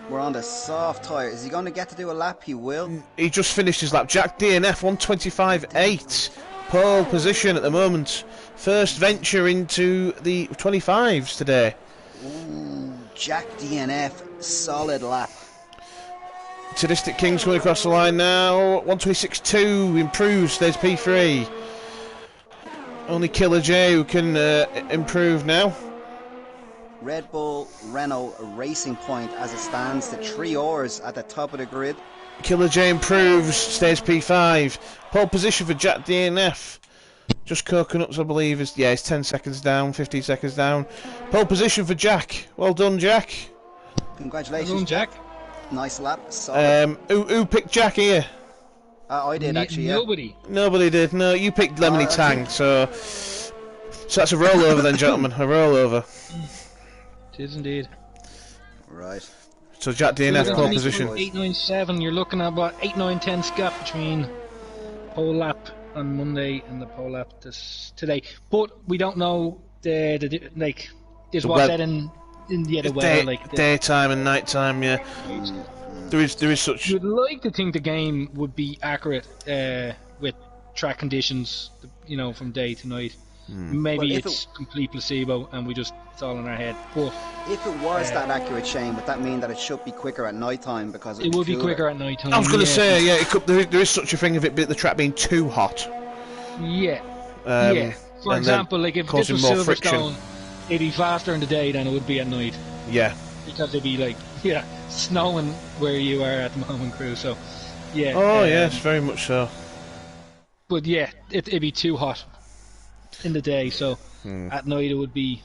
We're on the soft tyre. Is he going to get to do a lap? He will. He just finished his lap. Jack DNF 125.8. Pole position at the moment. First venture into the 25s today. Ooh, Jack DNF, solid lap. Sadistic King's going across the line now. 126.2 improves. There's P3. Only Killer J who can improve now. Red Bull Renault Racing Point as it stands to 3 hours at the top of the grid. Killer J improves, stays P5. Pole position for Jack DNF. Just Coconuts, I believe, is 10 seconds down, 15 seconds down. Pole position for Jack. Well done, Jack. Congratulations, Well done, Jack. Nice lap. Solid. Who picked Jack here? I did actually. Nobody. Nobody did. No, you picked Lemony Tang. So that's a rollover then, gentlemen. A rollover. It is indeed. Right. So Jack DNF pole position. 8.97. You're looking at what 8, 9 tenths gap between pole lap on Monday and the pole lap today. But we don't know the like. There's what's said in the weather, like daytime and nighttime. Yeah, there is such. You'd like to think the game would be accurate with track conditions, from day to night. Maybe it's complete placebo and it's all in our head. But if it was that accurate, Shane, would that mean that it should be quicker at night time because it would be quicker at night time? I was going to say, yeah, there is such a thing of the track being too hot. Yeah, yeah. For example, like if this was Silverstone, it'd be faster in the day than it would be at night. Yeah, because it'd be snowing where you are at the moment, crew. So, yeah. Oh yes, very much so. But yeah, it'd be too hot in the day, so at night it would be,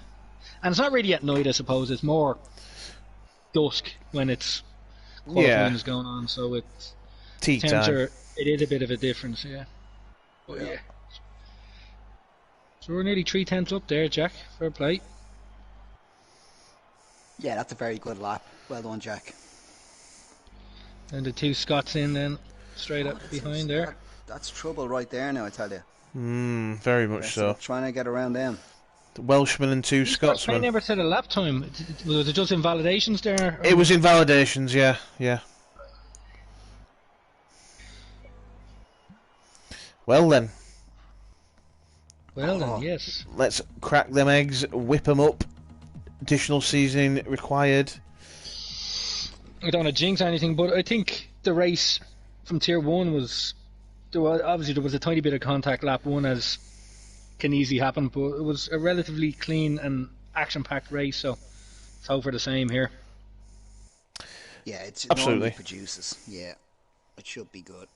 and it's not really at night, I suppose. It's more dusk when it's qualifying is going on, so it's tea time. It is a bit of a difference, yeah. But yeah. So we're nearly 3 tenths up there, Jack. Fair play. Yeah, that's a very good lap. Well done, Jack. And the 2 Scots in then straight up behind there. That's trouble right there now, I tell you. Very much so. Trying to get around them. The Welshman and 2 Scotsmen. I never said a lap time. Was it just invalidations there? It was invalidations, yeah. Well then, yes. Let's crack them eggs, whip them up. Additional seasoning required. I don't want to jinx anything, but I think the race from Tier 1 was... Obviously, there was a tiny bit of contact lap 1, as can easily happen, but it was a relatively clean and action-packed race, so let's hope for the same here. Yeah, it's absolutely normally produces. Yeah, it should be good.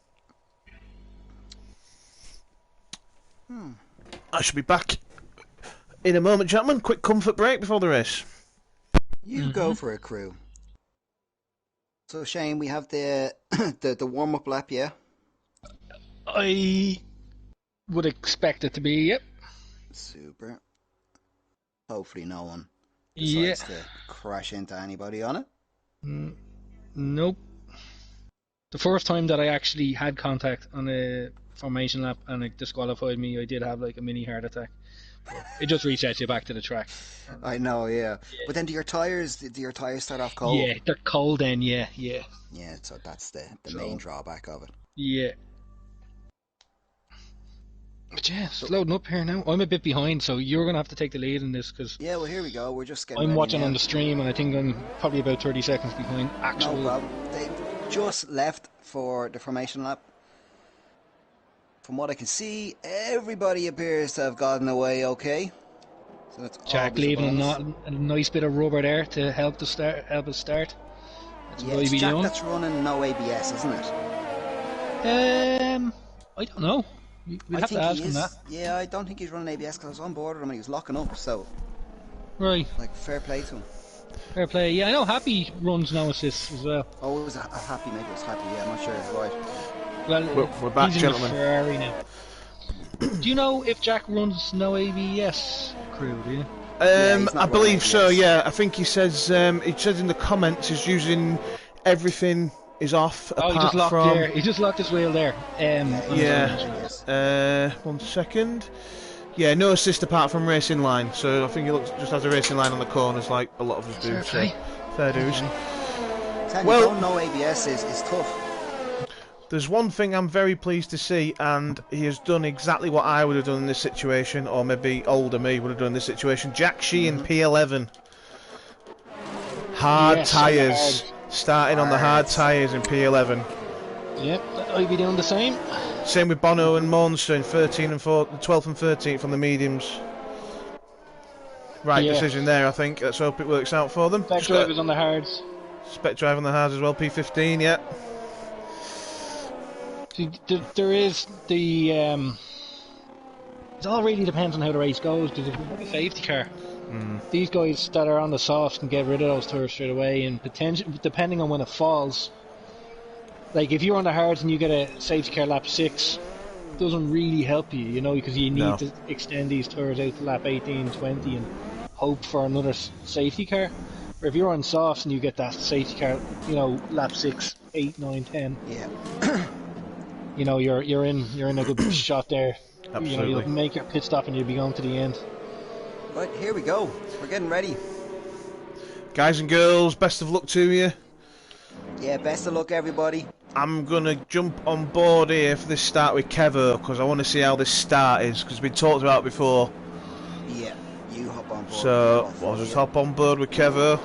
I should be back in a moment, gentlemen. Quick comfort break before the race. You go for a crew. So, Shane, we have the warm-up lap, yeah? I would expect it to be, yep. Super. Hopefully no one decides to crash into anybody on it. Nope. The first time that I actually had contact on a formation lap and it disqualified me, I did have like a mini heart attack. It just resets you back to the track. I know, yeah. But then do your tyres start off cold? Yeah, they're cold then, yeah. Yeah, so that's the main drawback of it. Yeah. But yeah, it's loading up here now. I'm a bit behind, so you're going to have to take the lead in this because... Yeah, well, here we go. We're just getting I'm watching on the stream and I think I'm probably about 30 seconds behind actual... No problem. They've just left for the formation lap. From what I can see, everybody appears to have gotten away okay. So that's Jack leaving a nice bit of rubber there to help us start. That's what it's Jack that's running no ABS, isn't it? I don't know. We'd have to ask him that. Yeah, I don't think he's running ABS because I was on board with him and he was locking up, so... Right. Like, fair play to him. Fair play. Yeah, I know Happy runs no assists as well. Oh, it was a Happy, maybe it was Happy, yeah, I'm not sure, right. Well, we're back, he's gentlemen. In Ferrari now. Do you know if Jack runs no ABS, crew, do you? I believe so, yeah. I think he says in the comments he's using everything is off apart he just locked from... there. He just locked his wheel there. Yeah. 1 second. Yeah, no assist apart from racing line. So I think he just has a racing line on the corners like a lot of us do. So fair dues. Well, no ABS is tough. There's one thing I'm very pleased to see, and he has done exactly what I would have done in this situation, or maybe older me would have done in this situation. Jack Sheehan, P11. Hard tyres. Starting on the hard tyres in P11. Yep, I'd be doing the same. Same with Bono and Monster in 12th and 13th on the mediums. Right decision there, I think. Let's hope it works out for them. Spec drivers on the hards. Spec drive on the hards as well, P15, yeah. See, there is the... it all really depends on how the race goes, because if you have a safety car, these guys that are on the softs can get rid of those tyres straight away, and depending on when it falls, like if you're on the hards and you get a safety car lap 6, it doesn't really help you, you know, because you need to extend these tyres out to lap 18, 20 and hope for another safety car. Or if you're on softs and you get that safety car, you know, lap 6, 8, 9, 10. Yeah. You know, you're in a good shot there. Absolutely. You know, you'll make your pit stop and you'll be going to the end. Right, here we go. We're getting ready. Guys and girls, best of luck to you. Yeah, best of luck, everybody. I'm gonna jump on board here for this start with Kevo because I want to see how this start is because it's been talked about before. Yeah, you hop on board. So I'll just hop on board with Kevo.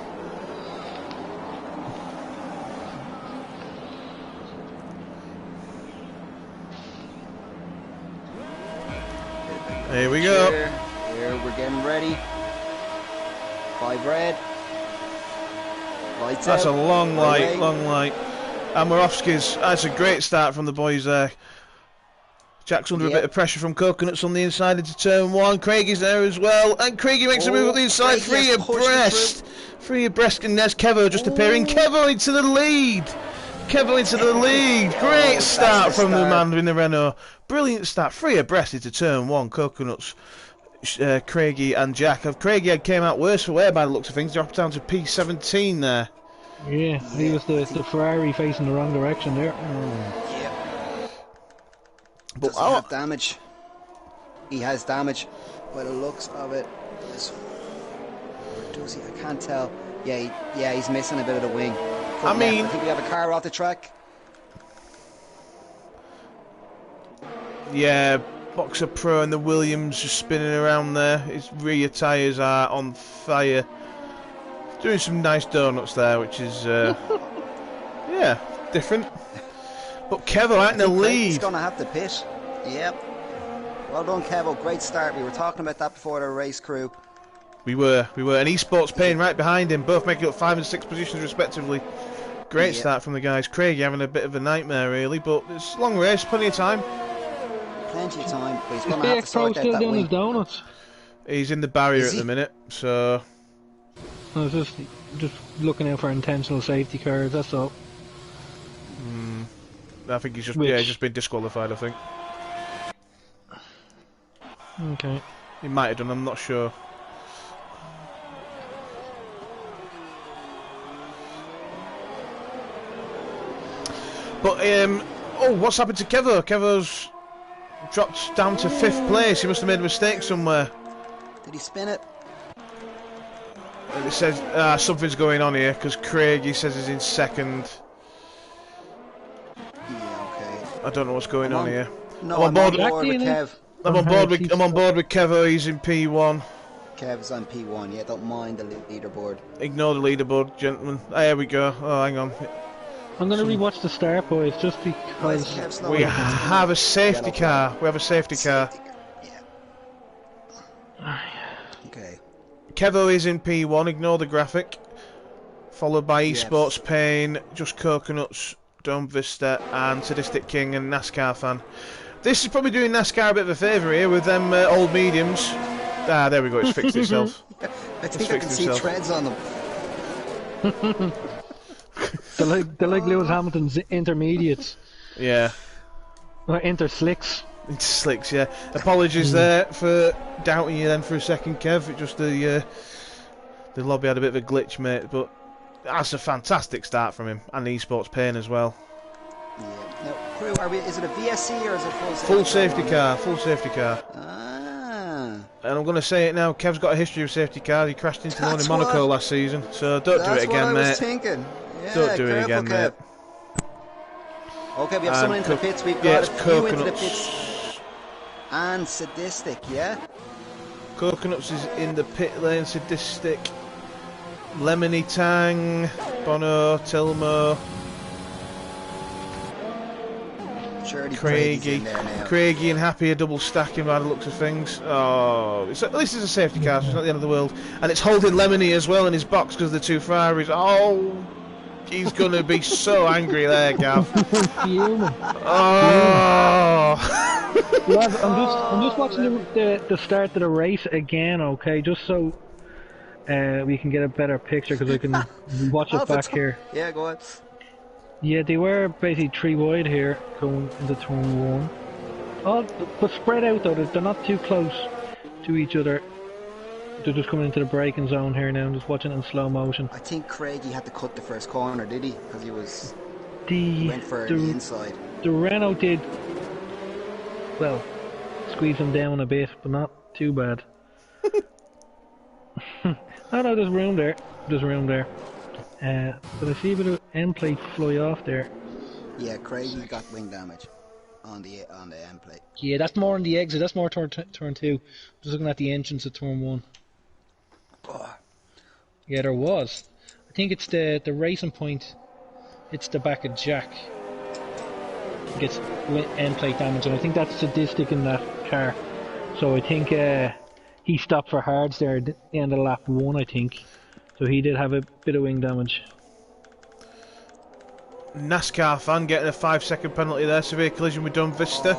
Here we go. Here, we're getting ready. 5 red. Lights That's out. a long light, Away. long light. And Morovsky's, that's a great start from the boys there. Jack's under a bit of pressure from Coconuts on the inside into turn 1. Craigie's there as well. And Craigie makes a move up the inside. Craigie has pushed it Free abreast. And there's Kevo just appearing. Kevo into the lead. Kevo into the lead. Great start from the man in the Renault. Brilliant start. Free abreast into turn 1. Coconuts, Craigie and Jack. Craigie came out worse for wear by the looks of things. Dropped down to P17 there. Yeah, he was the Ferrari facing the wrong direction there. Yeah. But Doesn't have damage. He has damage by the looks of it. Or does he? I can't tell. Yeah, he's missing a bit of the wing. I mean, I think we have a car off the track. Yeah, Boxer Pro and the Williams just spinning around there. His rear tyres are on fire. Doing some nice donuts there, which is, yeah, different. But Kevo out in the lead. He's going to have to pit. Yep. Well done, Kevo. Great start. We were talking about that before the race crew. We were. And Esports Pain right behind him, both making up 5 and 6 positions respectively. Great start from the guys. Craig having a bit of a nightmare, really, but it's a long race, plenty of time. Plenty of time, but he's going to have to sort out that doing wing. his donuts. He's in the barrier at the minute, so... I was just looking out for intentional safety cars, that's all. I think he's just been disqualified, I think. Okay. He might have done, I'm not sure. But, oh, what's happened to Kevo? Kevo's dropped down to 5th place. He must have made a mistake somewhere. Did he spin it? It says something's going on here because Craig, he says, is in 2nd. Yeah, okay. I don't know what's going on here. No, I'm on board with Kev. I'm on board with Kevo. He's in P1. Kev's on P1. Yeah, don't mind the leaderboard. Ignore the leaderboard, gentlemen. There we go. Oh, hang on. I'm going to rewatch the start, boys, just because We have a safety car. We have a safety car. Yeah. Okay. Kevo is in P1. Ignore the graphic. Followed by Esports Pain, Just Coconuts, Dome Vista, and Sadistic King and NASCAR Fan. This is probably doing NASCAR a bit of a favour here with them old mediums. Ah, there we go. It's fixed itself. I think I can see treads on them. They're like Lewis Hamilton's intermediates. Yeah. Or inter-slicks. Slicks, yeah. Apologies there for doubting you then for a second, Kev. It just the lobby had a bit of a glitch, mate. But that's a fantastic start from him, and the Esports Pain as well. Yeah. Now, crew, is it a VSC or is it full safety car? Full safety car. Ah. And I'm going to say it now. Kev's got a history of safety cars. He crashed into one in Monaco last season, so don't do it again, mate. That's what I was thinking. Yeah, don't do it again, mate. Okay, we have someone into the pits. We've got a few into the pits. And Sadistic, yeah? Coconuts is in the pit lane. Sadistic, Lemony Tang, Bono, Tilmo, Craigie and Happy are double stacking by the looks of things. Oh, at least it's a safety car, so it's not the end of the world. And it's holding Lemony as well in his box because of the 2 Ferraris. Oh, he's going to be so angry there, Gav. Oh. Lads, I'm just watching the start of the race again, okay? Just so we can get a better picture, because I can watch it back here. Yeah, go on. Yeah, they were basically 3 wide here, going into turn 1. Oh, but spread out though, they're not too close to each other. They're just coming into the braking zone here now. I'm just watching it in slow motion. I think Craigie had to cut the first corner, did he? Because he went for the inside. The Renault did, well, squeeze him down a bit, but not too bad. Oh no, there's room there. There's room there. But I see a bit of end plate fly off there. Yeah, Craigie got wing damage on the end plate. Yeah, that's more on the exit. That's more turn 2. Just looking at the entrance of turn 1. Oh. Yeah, there was. I think it's the racing point. It's the back of Jack. Gets end plate damage, and I think that's sadistic in that car. So I think he stopped for hards there at the end of lap 1, I think. So he did have a bit of wing damage. NASCAR fan getting a 5-second penalty there. Severe collision with Dun Vista.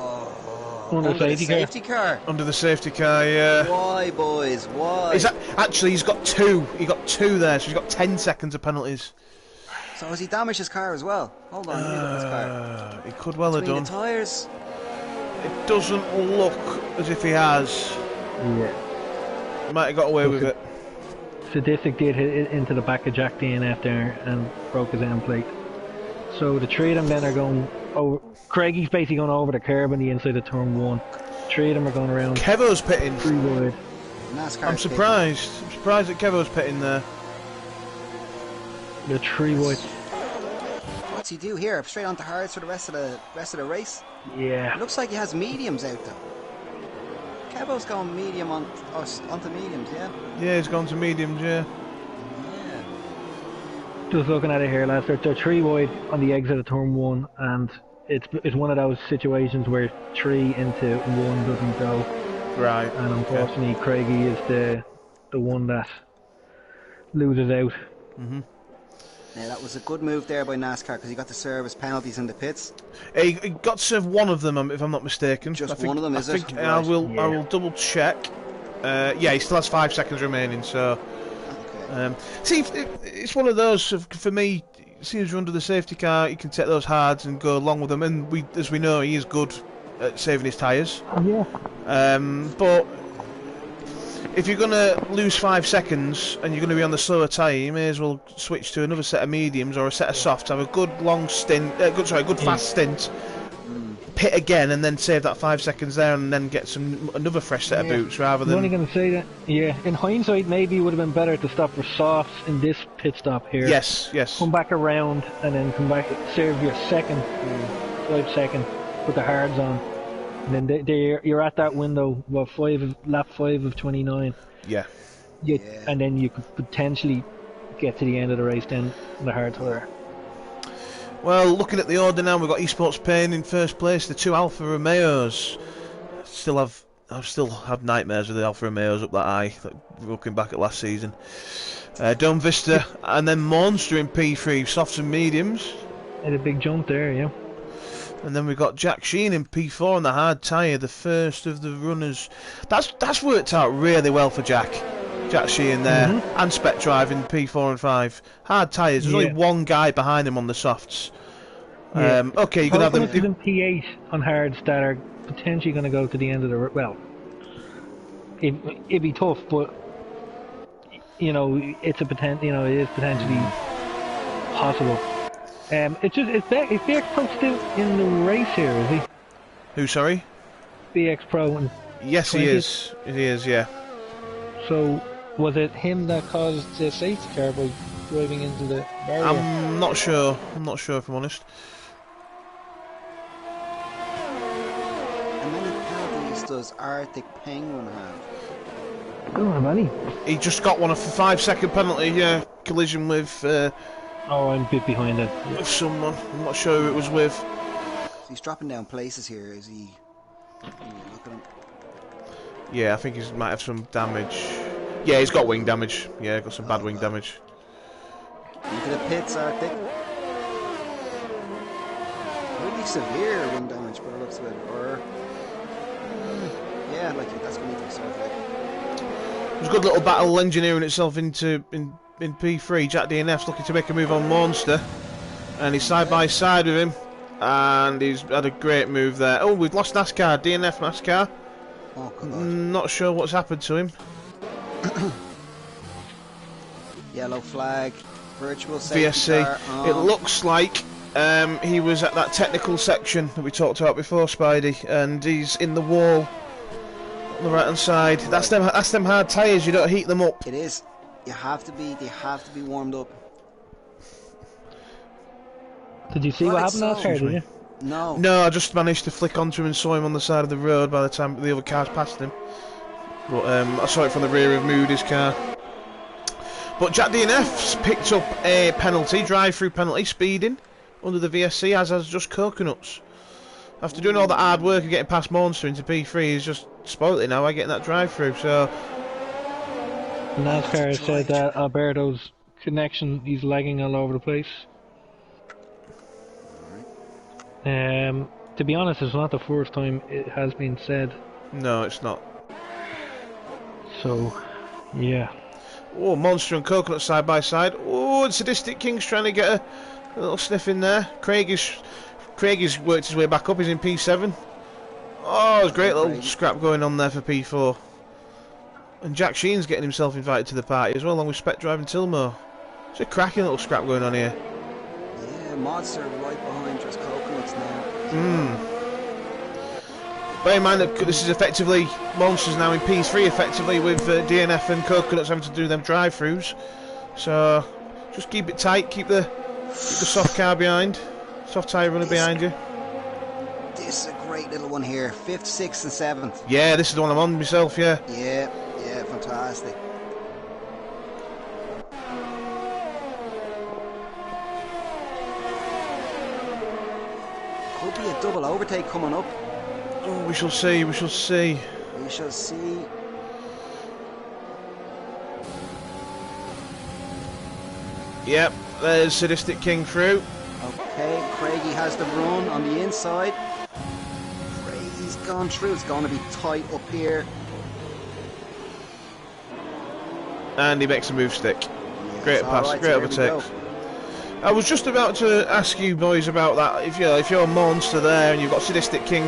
Under the safety car. Under the safety car, yeah. Why, boys? Why? Actually, he's got 2. He got 2 there, so he's got 10 seconds of penalties. So has he damaged his car as well? Hold on, let me look at his car. He could well have done. The tyres. It doesn't look as if he has. Yeah. Might have got away with it. Sadistic did hit into the back of Jack DNF there and broke his end plate. So the 3 of them then are going over. Craigie's basically going over the curb on the inside of turn 1. 3 of them are going around. Kevo's pitting. 3 wide. I'm surprised. I'm surprised that Kevo's pitting there. The 3 wide. What's he do here? Straight onto hards for the rest of the race? Yeah. It looks like he has mediums out though. Kevo's going medium onto mediums, yeah? Yeah, he's gone to mediums, yeah. Just looking at it here, lads, they're 3 wide on the exit of turn 1, and it's one of those situations where 3 into 1 doesn't go. Right. And unfortunately, Craigie is the one that loses out. Now that was a good move there by NASCAR because he got to serve his penalties in the pits. He got to serve one of them, if I'm not mistaken. Just one of them, is it? Right. I will double check. Yeah, he still has 5 seconds remaining, so. Okay. See, it's one of those for me. As soon as you're under the safety car, you can take those hards and go along with them. And as we know, he is good at saving his tyres. Yeah. But if you're going to lose 5 seconds and you're going to be on the slower tyre, you may as well switch to another set of mediums or a set of softs. Have a good long stint, good fast stint. Pit again and then save that 5 seconds there and then get another fresh set of boots rather than. I'm only going to say that. Yeah, in hindsight, maybe it would have been better to stop for softs in this pit stop here. Yes, yes. Come back around and then come back, serve your second, 5 second, put the hards on, and then you're at that window. Lap 5 of 29. Yeah. And then you could potentially get to the end of the race then on the hard tire. Well, looking at the order now, we've got Esports Pain in first place, the 2 Alfa Romeos. I still have nightmares with the Alfa Romeos up that high, looking back at last season. Dome Vista, and then Monster in P3, softs and mediums. Had a big jump there, yeah. And then we've got Jack Sheen in P4 on the hard tyre, the first of the runners. That's worked out really well for Jack Sheen there, and Spec Drive in P4 and 5. Hard tyres, there's only one guy behind him on the softs. Okay, you're going to have them in P8 on hards that are potentially going to go to the end of the... Well, it'd be tough, but, it's a it is potentially possible. Is BX Pro still in the race here, is he? Who, sorry? BX Pro. And yes, 20th? He is. He is, yeah. So, was it him that caused the safety car by driving into the barrier? I'm not sure if I'm honest. How many penalties does Arctic Penguin have? I don't have any. He just got one for 5 second penalty, yeah. Collision with... I'm a bit behind it. With someone. I'm not sure who it was with. So he's dropping down places here, is he? Look at him. Yeah, I think he might have some damage. Yeah, he's got wing damage. Yeah, got some bad wing damage. Into the pits, Arctic. Really severe wing damage, but it looks a bit. Or yeah, that's going to be sort of like. It was a good little battle engineering itself in P3. Jack DNF's looking to make a move on Monster, and he's side by side with him, and he's had a great move there. Oh, we've lost NASCAR. DNF NASCAR. Oh, God. Not sure what's happened to him. Yellow flag. Virtual safety VSC. car on. It looks like he was at that technical section that we talked about before, Spidey, and he's in the wall on the right hand side. Right. That's them hard tyres. You don't heat them up. It is. They have to be warmed up. Did you see what happened last year, did you? No. No, I just managed to flick onto him and saw him on the side of the road by the time the other cars passed him. But I saw it from the rear of Moody's car. But Jack DNF's picked up a penalty, drive-through penalty, speeding under the VSC, as has just Coconuts. After doing all the hard work of getting past Monster into P3, he's just spoilt it now by getting that drive-through. So NASCAR said that Alberto's connection, he's lagging all over the place. To be honest, it's not the first time it has been said. no, it's not. So, yeah. Oh, Monster and Coconut side by side. Oh, and Sadistic King's trying to get a little sniff in there. Craig's worked his way back up. He's in P7. Oh, there's a great little scrap going on there for P4. And Jack Sheen's getting himself invited to the party as well, along with Spec driving Tilmore. It's a cracking little scrap going on here. Yeah, Monster right behind just Coconuts now. Bear in mind that this is effectively Monsters now in P3, effectively with DNF and Coconuts having to do them drive-throughs. So just keep it tight, keep the soft car behind, soft tyre runner behind you. This is a great little one here. 5th, 6th, and 7th. Yeah, this is the one I'm on myself. Yeah. Yeah, fantastic. Could be a double overtake coming up. Oh, we shall see. We shall see. We shall see. Yep, there's Sadistic King through. Okay, Craigie has the run on the inside. Craigie's gone through. It's going to be tight up here. And he makes a move stick. Yeah, Great pass, right, great so here we overtakes. go. I was just about to ask you boys about that. If you're a Monster there and you've got Sadistic King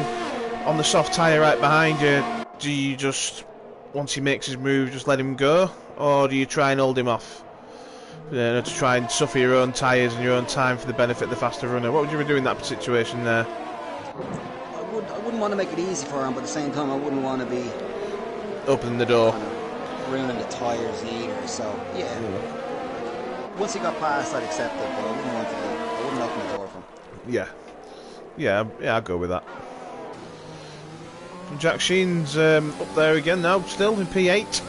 on the soft tyre right behind you, do you just, once he makes his move, just let him go? Or do you try and hold him off? To try and suffer your own tyres and your own time for the benefit of the faster runner? What would you do in that situation there? I wouldn't want to make it easy for him, but at the same time I wouldn't want to be Opening the door. kind of ruining the tyres either. So yeah, once he got past, I'd accept it, but I wouldn't open the door for him. Yeah, I'll go with that. Jack Sheen's up there again now, still in P8.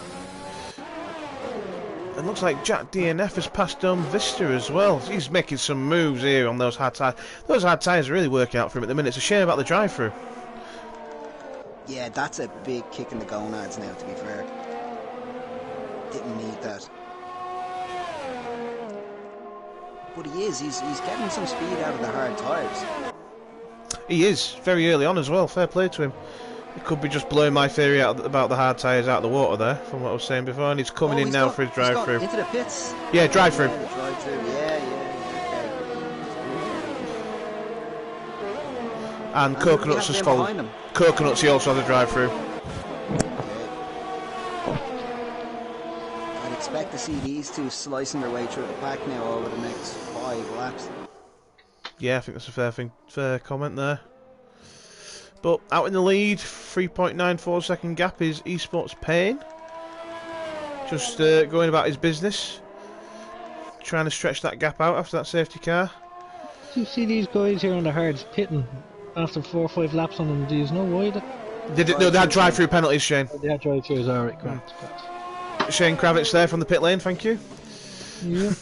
And looks like Jack DNF has passed on Vista as well. He's making some moves here on those hard tyres. Those hard tyres are really working out for him at the minute. It's a shame about the drive-through. Yeah, that's a big kick in the gonads now, to be fair. Didn't need that. But he is. He's getting some speed out of the hard tyres. He is, very early on as well. Fair play to him. He could be just blowing my theory out about the hard tyres out of the water there, from what I was saying before, and he's coming in now for his drive-through. Into the pits. Yeah, drive-through. Yeah, the drive-through. Yeah, okay. And Coconuts has followed. Him. Coconuts, he also has a drive-through. I'd expect to see these two slicing their way through the pack now over the next 5 laps. Yeah, I think that's a fair comment there. But out in the lead, 3.94 second gap is Esports Payne. Just going about his business. Trying to stretch that gap out after that safety car. Do you see these guys here on the hards pitting after 4 or 5 laps on them? Do you know why? No, they had drive-through penalties, Shane. They had drive-throughs, alright, great. Shane Kravitz there from the pit lane, thank you. Yeah.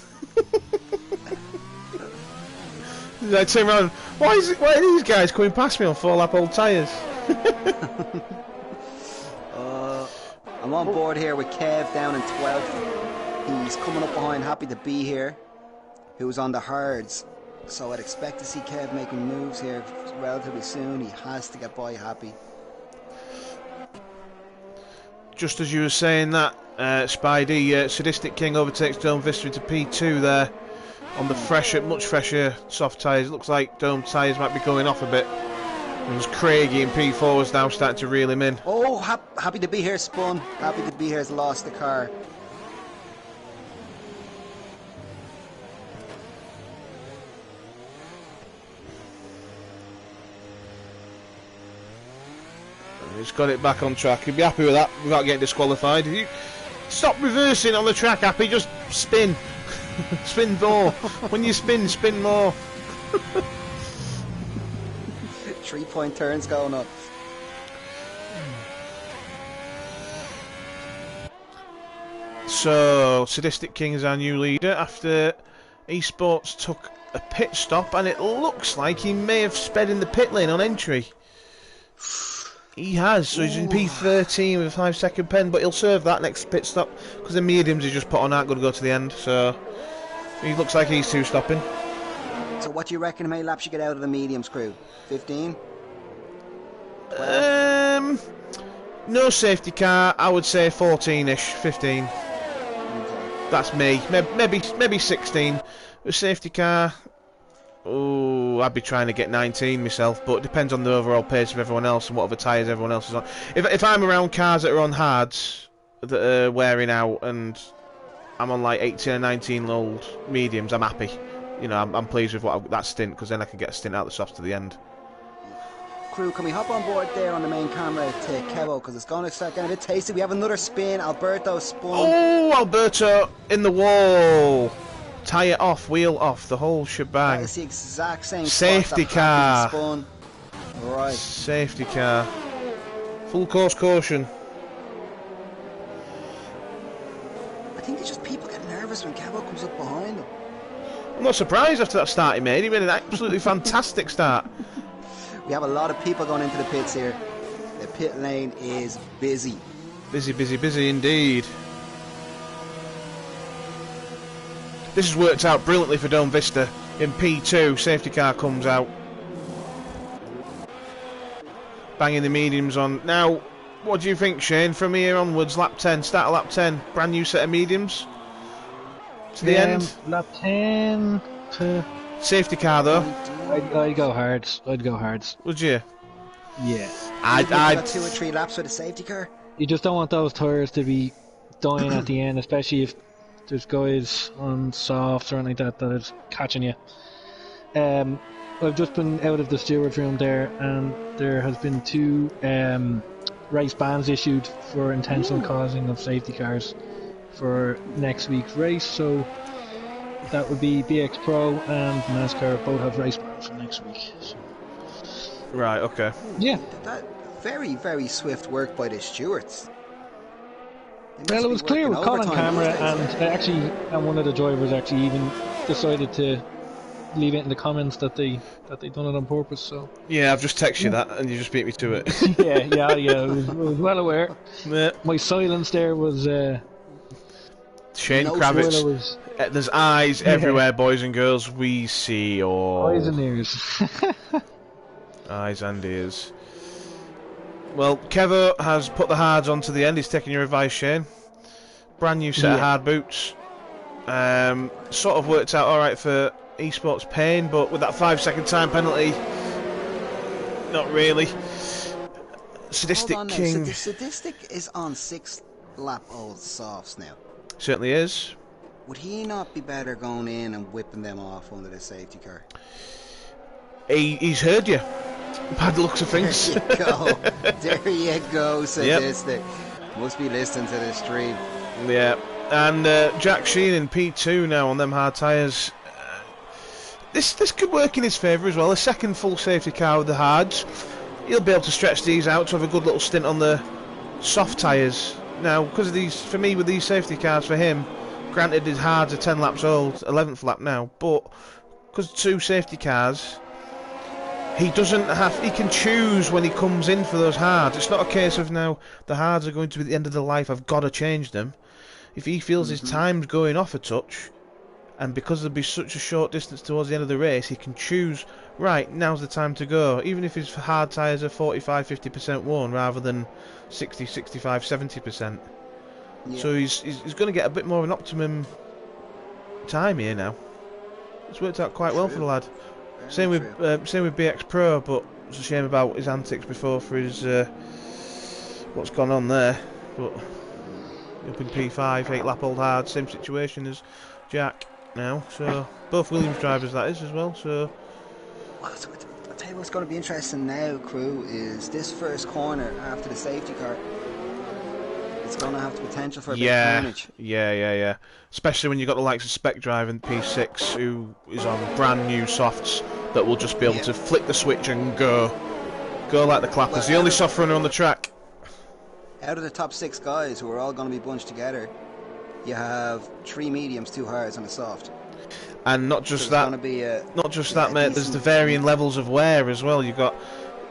I turn around, why are these guys coming past me on 4-lap old tyres? I'm on board here with Kev down in 12th. He's coming up behind Happy to Be Here, who's on the hards. So I'd expect to see Kev making moves here relatively soon. He has to get by Happy. Just as you were saying that, Spidey, Sadistic King overtakes Dome Vista into P2 there. On the much fresher soft tyres. Looks like Dome tyres might be going off a bit. There's Craigie in P4 is now starting to reel him in. Oh, happy to be here, Spun. Happy to be here has lost the car. He's got it back on track. He'd be happy with that without getting disqualified. If you stop reversing on the track, Happy, just spin. Spin more. When you spin, spin more. 3-point turns going up. So, Sadistic King is our new leader after Esports took a pit stop, and it looks like he may have sped in the pit lane on entry. He has, so he's in P13 with a 5-second pen, but he'll serve that next pit stop because the mediums he just put on aren't going to go to the end. So he looks like he's 2-stopping. So what do you reckon how many laps you get out of the mediums crew? 15? No safety car, I would say 14-ish, 15. Okay. That's me. Maybe 16. A safety car, oh, I'd be trying to get 19 myself, but it depends on the overall pace of everyone else and what other tyres everyone else is on. If I'm around cars that are on hards that are wearing out and I'm on like 18 or 19 old mediums, I'm happy. You know, I'm pleased with that stint, because then I can get a stint out the softs to the end. Crew, can we hop on board there on the main camera to Kevo, because it's going to start getting a bit tasty. We have another spin. Alberto spun. Oh, Alberto in the wall. Tyre off, wheel off, the whole shebang. It's the exact same Safety car. Spun. Right. Safety car. Full course caution. I think it's just people get nervous when Kevo comes up behind them. I'm not surprised after that start he made. He made an absolutely fantastic start. We have a lot of people going into the pits here. The pit lane is busy. Busy, busy, busy indeed. This has worked out brilliantly for Dome Vista. In P2, safety car comes out. Banging the mediums on. Now, what do you think, Shane? From here onwards, lap 10, start of lap 10. Brand new set of mediums. To the end. Lap 10 to... Safety car, though. I'd go hards. I'd go hards. Would you? Yeah. I'd got 2 or 3 laps with a safety car. You just don't want those tyres to be dying at the end, especially if there's guys on softs or anything like that is catching you. I've just been out of the stewards room there, and there has been 2 race bans issued for intentional causing of safety cars for next week's race. So that would be BX Pro and NASCAR both have race bans for next week. So. Right, okay. Yeah. That very, very swift work by the stewards. Well, it was clear with Colin camera, and one of the drivers actually even decided to leave it in the comments that they done it on purpose. So yeah, I've just texted you that, and you just beat me to it. yeah. I was well aware. Yeah. My silence there was. Shane No Kravitz. There's eyes everywhere, boys and girls. We see all. Eyes and ears. Eyes and ears. Well, Kevo has put the hards onto the end. He's taking your advice, Shane. Brand new set of hard boots. Sort of worked out alright for Esports Pain, but with that 5-second time penalty, not really. Sadistic King. Sadistic is on 6 lap old softs now. Certainly is. Would he not be better going in and whipping them off under the safety car? He's heard you. Bad looks of things. There you go. There you go, Sadistic. Yep. Must be listening to the stream. Yeah. And Jack Sheen in P2 now on them hard tyres. This could work in his favour as well. A second full safety car with the hards. He'll be able to stretch these out to have a good little stint on the soft tyres. Now, because of these, for me, with these safety cars, for him, granted his hards are 10 laps old, 11th lap now, but because 2 safety cars, he can choose when he comes in for those hards. It's not a case of now the hards are going to be the end of the life, I've got to change them. If he feels his time's going off a touch, and because there'll be such a short distance towards the end of the race, he can choose, right, now's the time to go, even if his hard tyres are 45-50% worn rather than 60, 65, 70%. Yeah. So he's going to get a bit more of an optimum time here now. It's worked out quite well for the lad. Same with BX Pro, but It's a shame about his antics before for his what's gone on there, but up in P5, 8 lap old hard, same situation as Jack now. So both Williams drivers that is as well. So Well, so I'll tell you what's going to be interesting now, crew, is this first corner after the safety car. It's going to have the potential for a bit of carnage. Yeah. Especially when you've got the likes of Spec Drive and P6, who is on brand new softs that will just be able to flick the switch and go like the clappers. Well, the only soft runner on the track. Out of the top 6 guys who are all going to be bunched together, you have 3 mediums, 2 hards, and a soft. And not just So that, gonna be mate. There's the varying levels of wear as well. You've got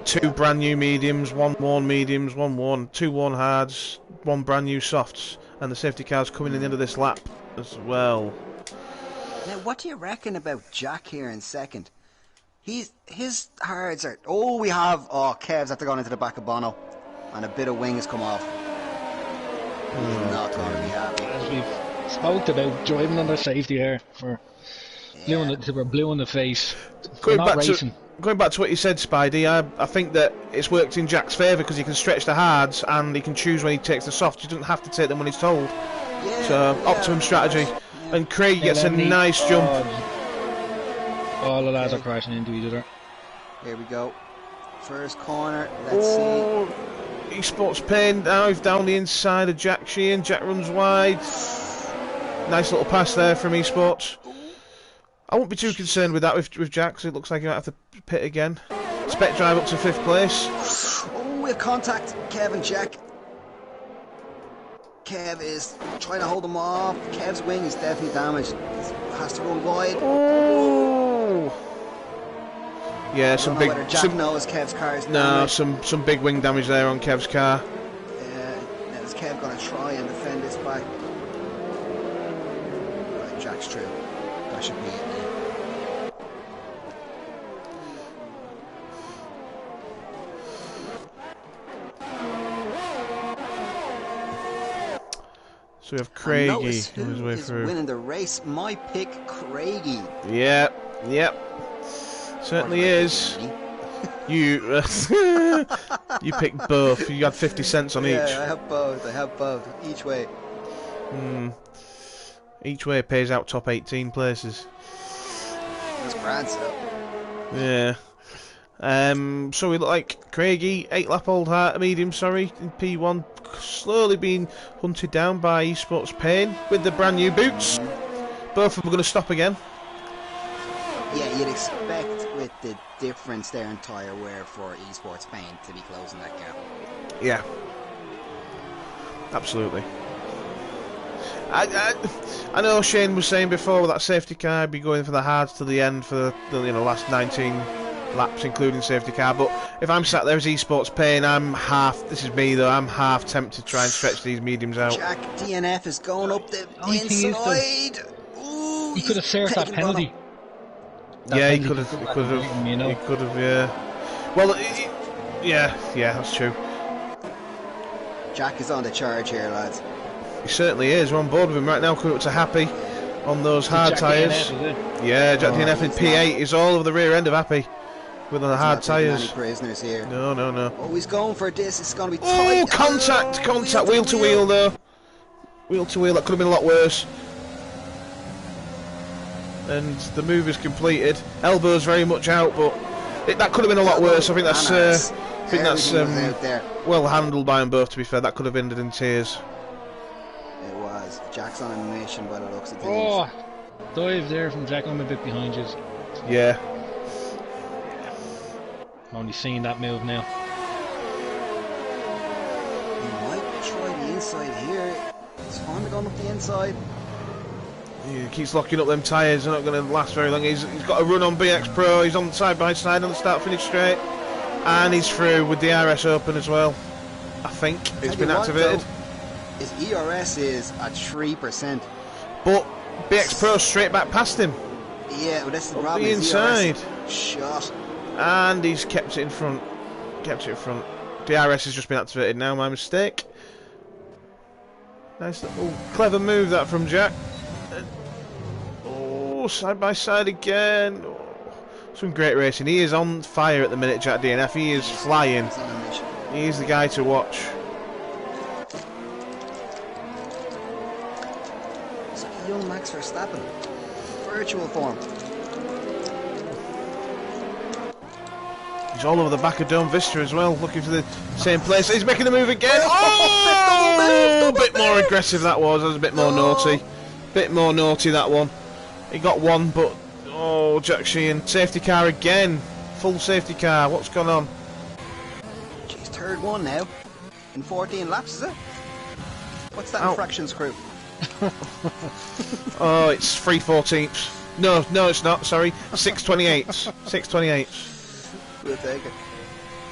2 brand new mediums, 1 worn mediums, 1 worn, 2 worn hards, 1 brand new softs, and the safety car's coming in the end of this lap as well. Now, what do you reckon about Jack here in second? His hards are. Kev's after going into the back of Bono, and a bit of wing has come off. He's not going to be happy. As we've spoke about, driving under safety air for blue in the face. Going Not back racing. to what you said, Spidey, I think that it's worked in Jack's favour because he can stretch the hards and he can choose when he takes the softs. He doesn't have to take them when he's told. So optimum strategy. Yeah. And Craig gets a nice jump. All the lads are crashing into each other. Here we go. First corner. Let's see. Esports Pain now down the inside of Jack Sheehan. Jack runs wide. Nice little pass there from Esports. I won't be too concerned with that with Jack, because it looks like he might have to pit again. Spec Drive up to 5th place. Oh, we have contact. Kev and Jack. Kev is trying to hold him off. Kev's wing is definitely damaged. Has to run wide. Oh. Yeah, some big. Whether Jack knows Kev's car is damaged. some big wing damage there on Kev's car. Yeah, now is Kev going to try and defend this back? Right, Jack's through. That should be it now. So we have Craigie on who his way is through. Winning the race. My pick, Craigie. Yep. Certainly is. You you picked both. You had 50 cents on each. Yeah, I have both. Each way. Each way pays out top 18 places. That's grand stuff. Yeah. So we look like Craigie, 8 lap old heart, medium, in P1, slowly being hunted down by Esports Pain with the brand new boots. Both of them are going to stop again. Yeah, you'd expect with the difference there in tyre wear for Esports Pain to be closing that gap. Yeah. Absolutely. I know Shane was saying before with that safety car, I'd be going for the hards to the end for the last 19 laps, including safety car. But if I'm sat there as Esports Pain, this is me though, I'm half tempted to try and stretch these mediums out. Jack DNF is going up the inside. He could have served that penalty. He could have. You know. He could have. Yeah. Well, yeah, that's true. Jack is on the charge here, lads. He certainly is. We're on board with him right now. Coming up to Happy on those hard tyres. Yeah, Jack DNF in P8 is all over the rear end of Happy with the hard tyres. Prisoners here. No. Oh, he's going for this. It's going to be tight. Oh, contact. Wheel to wheel though. Wheel to wheel. That could have been a lot worse. And the move is completed. Elbow's very much out, but that could have been a lot worse. I think that's well handled by them both. To be fair, that could have ended in tears. It was. Jack's on a mission by the looks of things. Oh, dive there from Jack. I'm a bit behind you. Yeah. I'm only seeing that move now. He might try the inside here. He's finally going up the inside. He keeps locking up them tyres. They're not going to last very long. He's got a run on BX Pro. He's on side by side on the start-finish straight, and he's through with the RS open as well. I think it's been activated. His ERS is at 3%. But BX Pro straight back past him. Yeah, well, that's the up problem. The inside. Shot. And he's kept it in front. The RS has just been activated now. My mistake. Nice little clever move that from Jack. Oh, side by side again. Oh, Some great racing. He is on fire at the minute, Jack DNF. He is flying. He's on a mission. He is the guy to watch. It's like a young Max Verstappen. Virtual form. He's all over the back of Dome Vista as well, looking for the same place. He's making the move again. Oh! A bit more aggressive that was. That was a bit more naughty. Bit more naughty that one. He got one, but oh, Jack Sheehan. Safety car again. Full safety car. What's gone on? Jeez, third one now. In 14 laps, is it? What's that in fractions crew? Oh, it's 3/14. No, it's not. Sorry, 6/28. 6/28. We'll take it.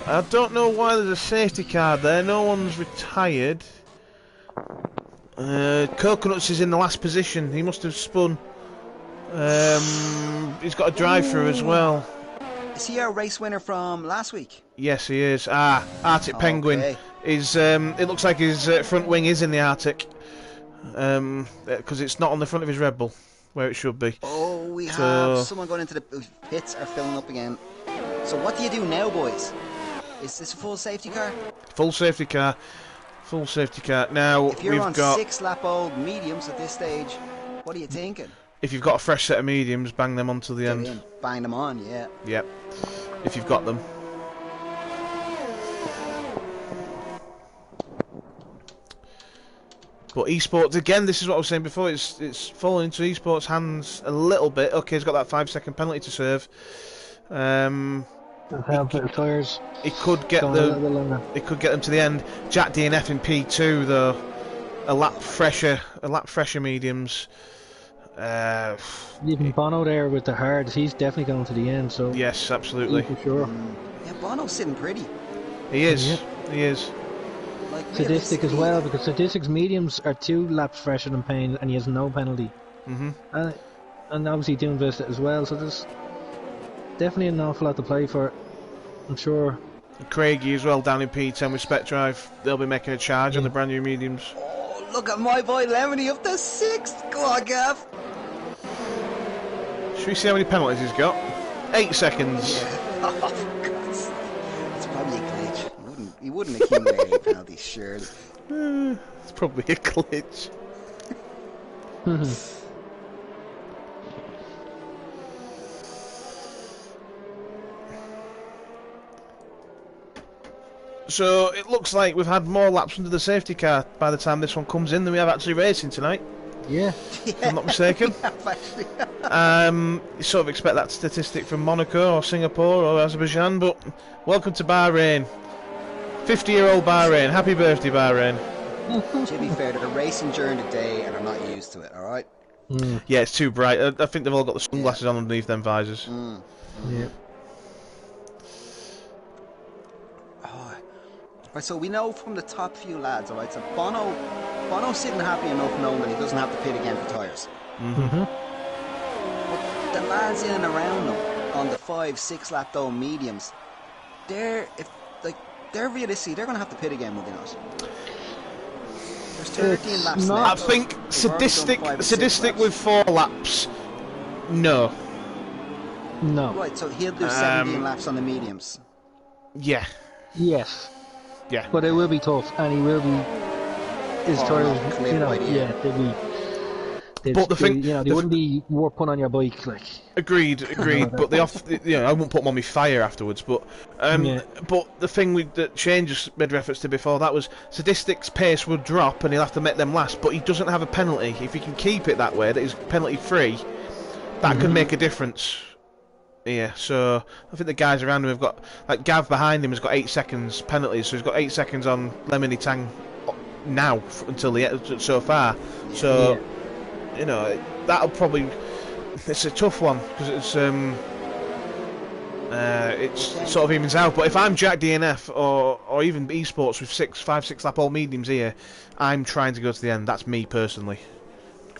I don't know why there's a safety car there. No one's retired. Coconuts is in the last position. He must have spun. He's got a drive-through as well. Is he our race winner from last week? Yes, he is. Arctic Penguin Okay. is. It looks like his front wing is in the Arctic, because it's not on the front of his Red Bull, where it should be. Oh, we have someone going into the pits are filling up again. So what do you do now, boys? Is this a full safety car? Full safety car. Full safety car. Now If you're we've on got. 6-lap-old mediums at this stage, what are you thinking? If you've got a fresh set of mediums, bang them onto the end. In, bang them on, yeah. Yep. If you've got them. But esports again. This is what I was saying before. It's fallen into esports' hands a little bit. Okay, he's got that 5-second penalty to serve. Tires. He could get It could get them to the end. Jack DNF in P2 though. A lap fresher mediums. Even Bono there with the hards, he's definitely going to the end. So Yes, absolutely. for sure. Yeah, Bono's sitting pretty. He is. Yep. He is. Like, Sadistic as realistically, well, because Sadistic's mediums are 2 laps fresher than Payne, and he has no penalty. Mhm. And obviously Doom Vista as well. So there's definitely an awful lot to play for. I'm sure. Craigie as well down in P10 with Spec Drive. They'll be making a charge on the brand new mediums. Oh, look at my boy Lemony up to 6th. Go on, Gav. Should we see how many penalties he's got? 8 seconds. Oh, for God's sake. It's probably a glitch. He wouldn't accumulate 8 penalties, surely. It's probably a glitch. So it looks like we've had more laps under the safety car by the time this one comes in than we have actually racing tonight. Yeah. If I'm not mistaken. You sort of expect that statistic from Monaco or Singapore or Azerbaijan, but welcome to Bahrain. 50-year-old Bahrain. Happy birthday, Bahrain. To be fair, they're racing during the day and are not used to it, alright? Yeah, it's too bright. I think they've all got the sunglasses on underneath them visors. Yeah. Right, so we know from the top few lads, alright, so Bono's sitting happy enough knowing that he doesn't have to pit again for tyres. But the lads in and around him on the 5-6 lap though mediums, they're realistically, they're going to have to pit again, will they not? There's 13 laps I left. think sadistic with 4 laps. No. No. Right, so he'll do 17 laps on the mediums. Yeah. Yes. Yeah. But it will be tough, and he will be. His tires, clip you know, idea. yeah, they'll be. But the thing, you know, they wouldn't be worth putting on your bike, like. Agreed. But they I won't put them on me fire afterwards. But but the thing that Shane just made reference to before that was Sadistic's pace would drop and he'll have to make them last. But he doesn't have a penalty. If he can keep it that way, that he's penalty free, that can make a difference. Yeah, so I think the guys around him have got, like Gav behind him has got 8 seconds penalties, so he's got 8 seconds on Lemony Tang now until the end so far. So you know that'll probably, it's a tough one because it's sort of evens out. But if I'm Jack DNF or even esports with 5-6 lap old mediums here, I'm trying to go to the end. That's me personally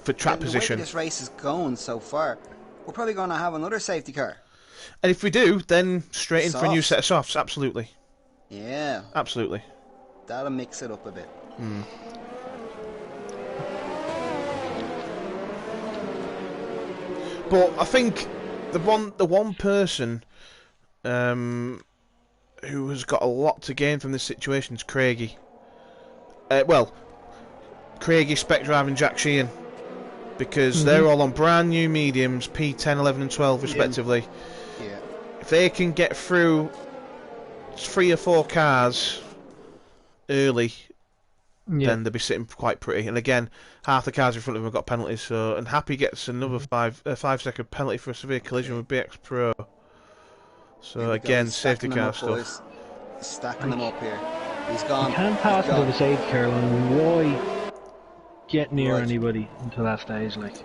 for track position. The way this race is going so far, we're probably going to have another safety car. And if we do, then straight in for a new set of softs, absolutely. Yeah. Absolutely. That'll mix it up a bit. But I think the one person who has got a lot to gain from this situation is Craigie. Well, Craigie, Spec Drive and Jack Sheehan, because they're all on brand new mediums, P10, 11 and 12 respectively. Yeah. If they can get through 3 or 4 cars early, then they'll be sitting quite pretty. And again, half the cars in front of them have got penalties. So, and Happy gets another 5-second penalty for a severe collision with BX Pro. So again, safety car stuff. Boys. Stacking them up here. He's gone. You can't pass into the safety car line. Why get near anybody until that stage? Like,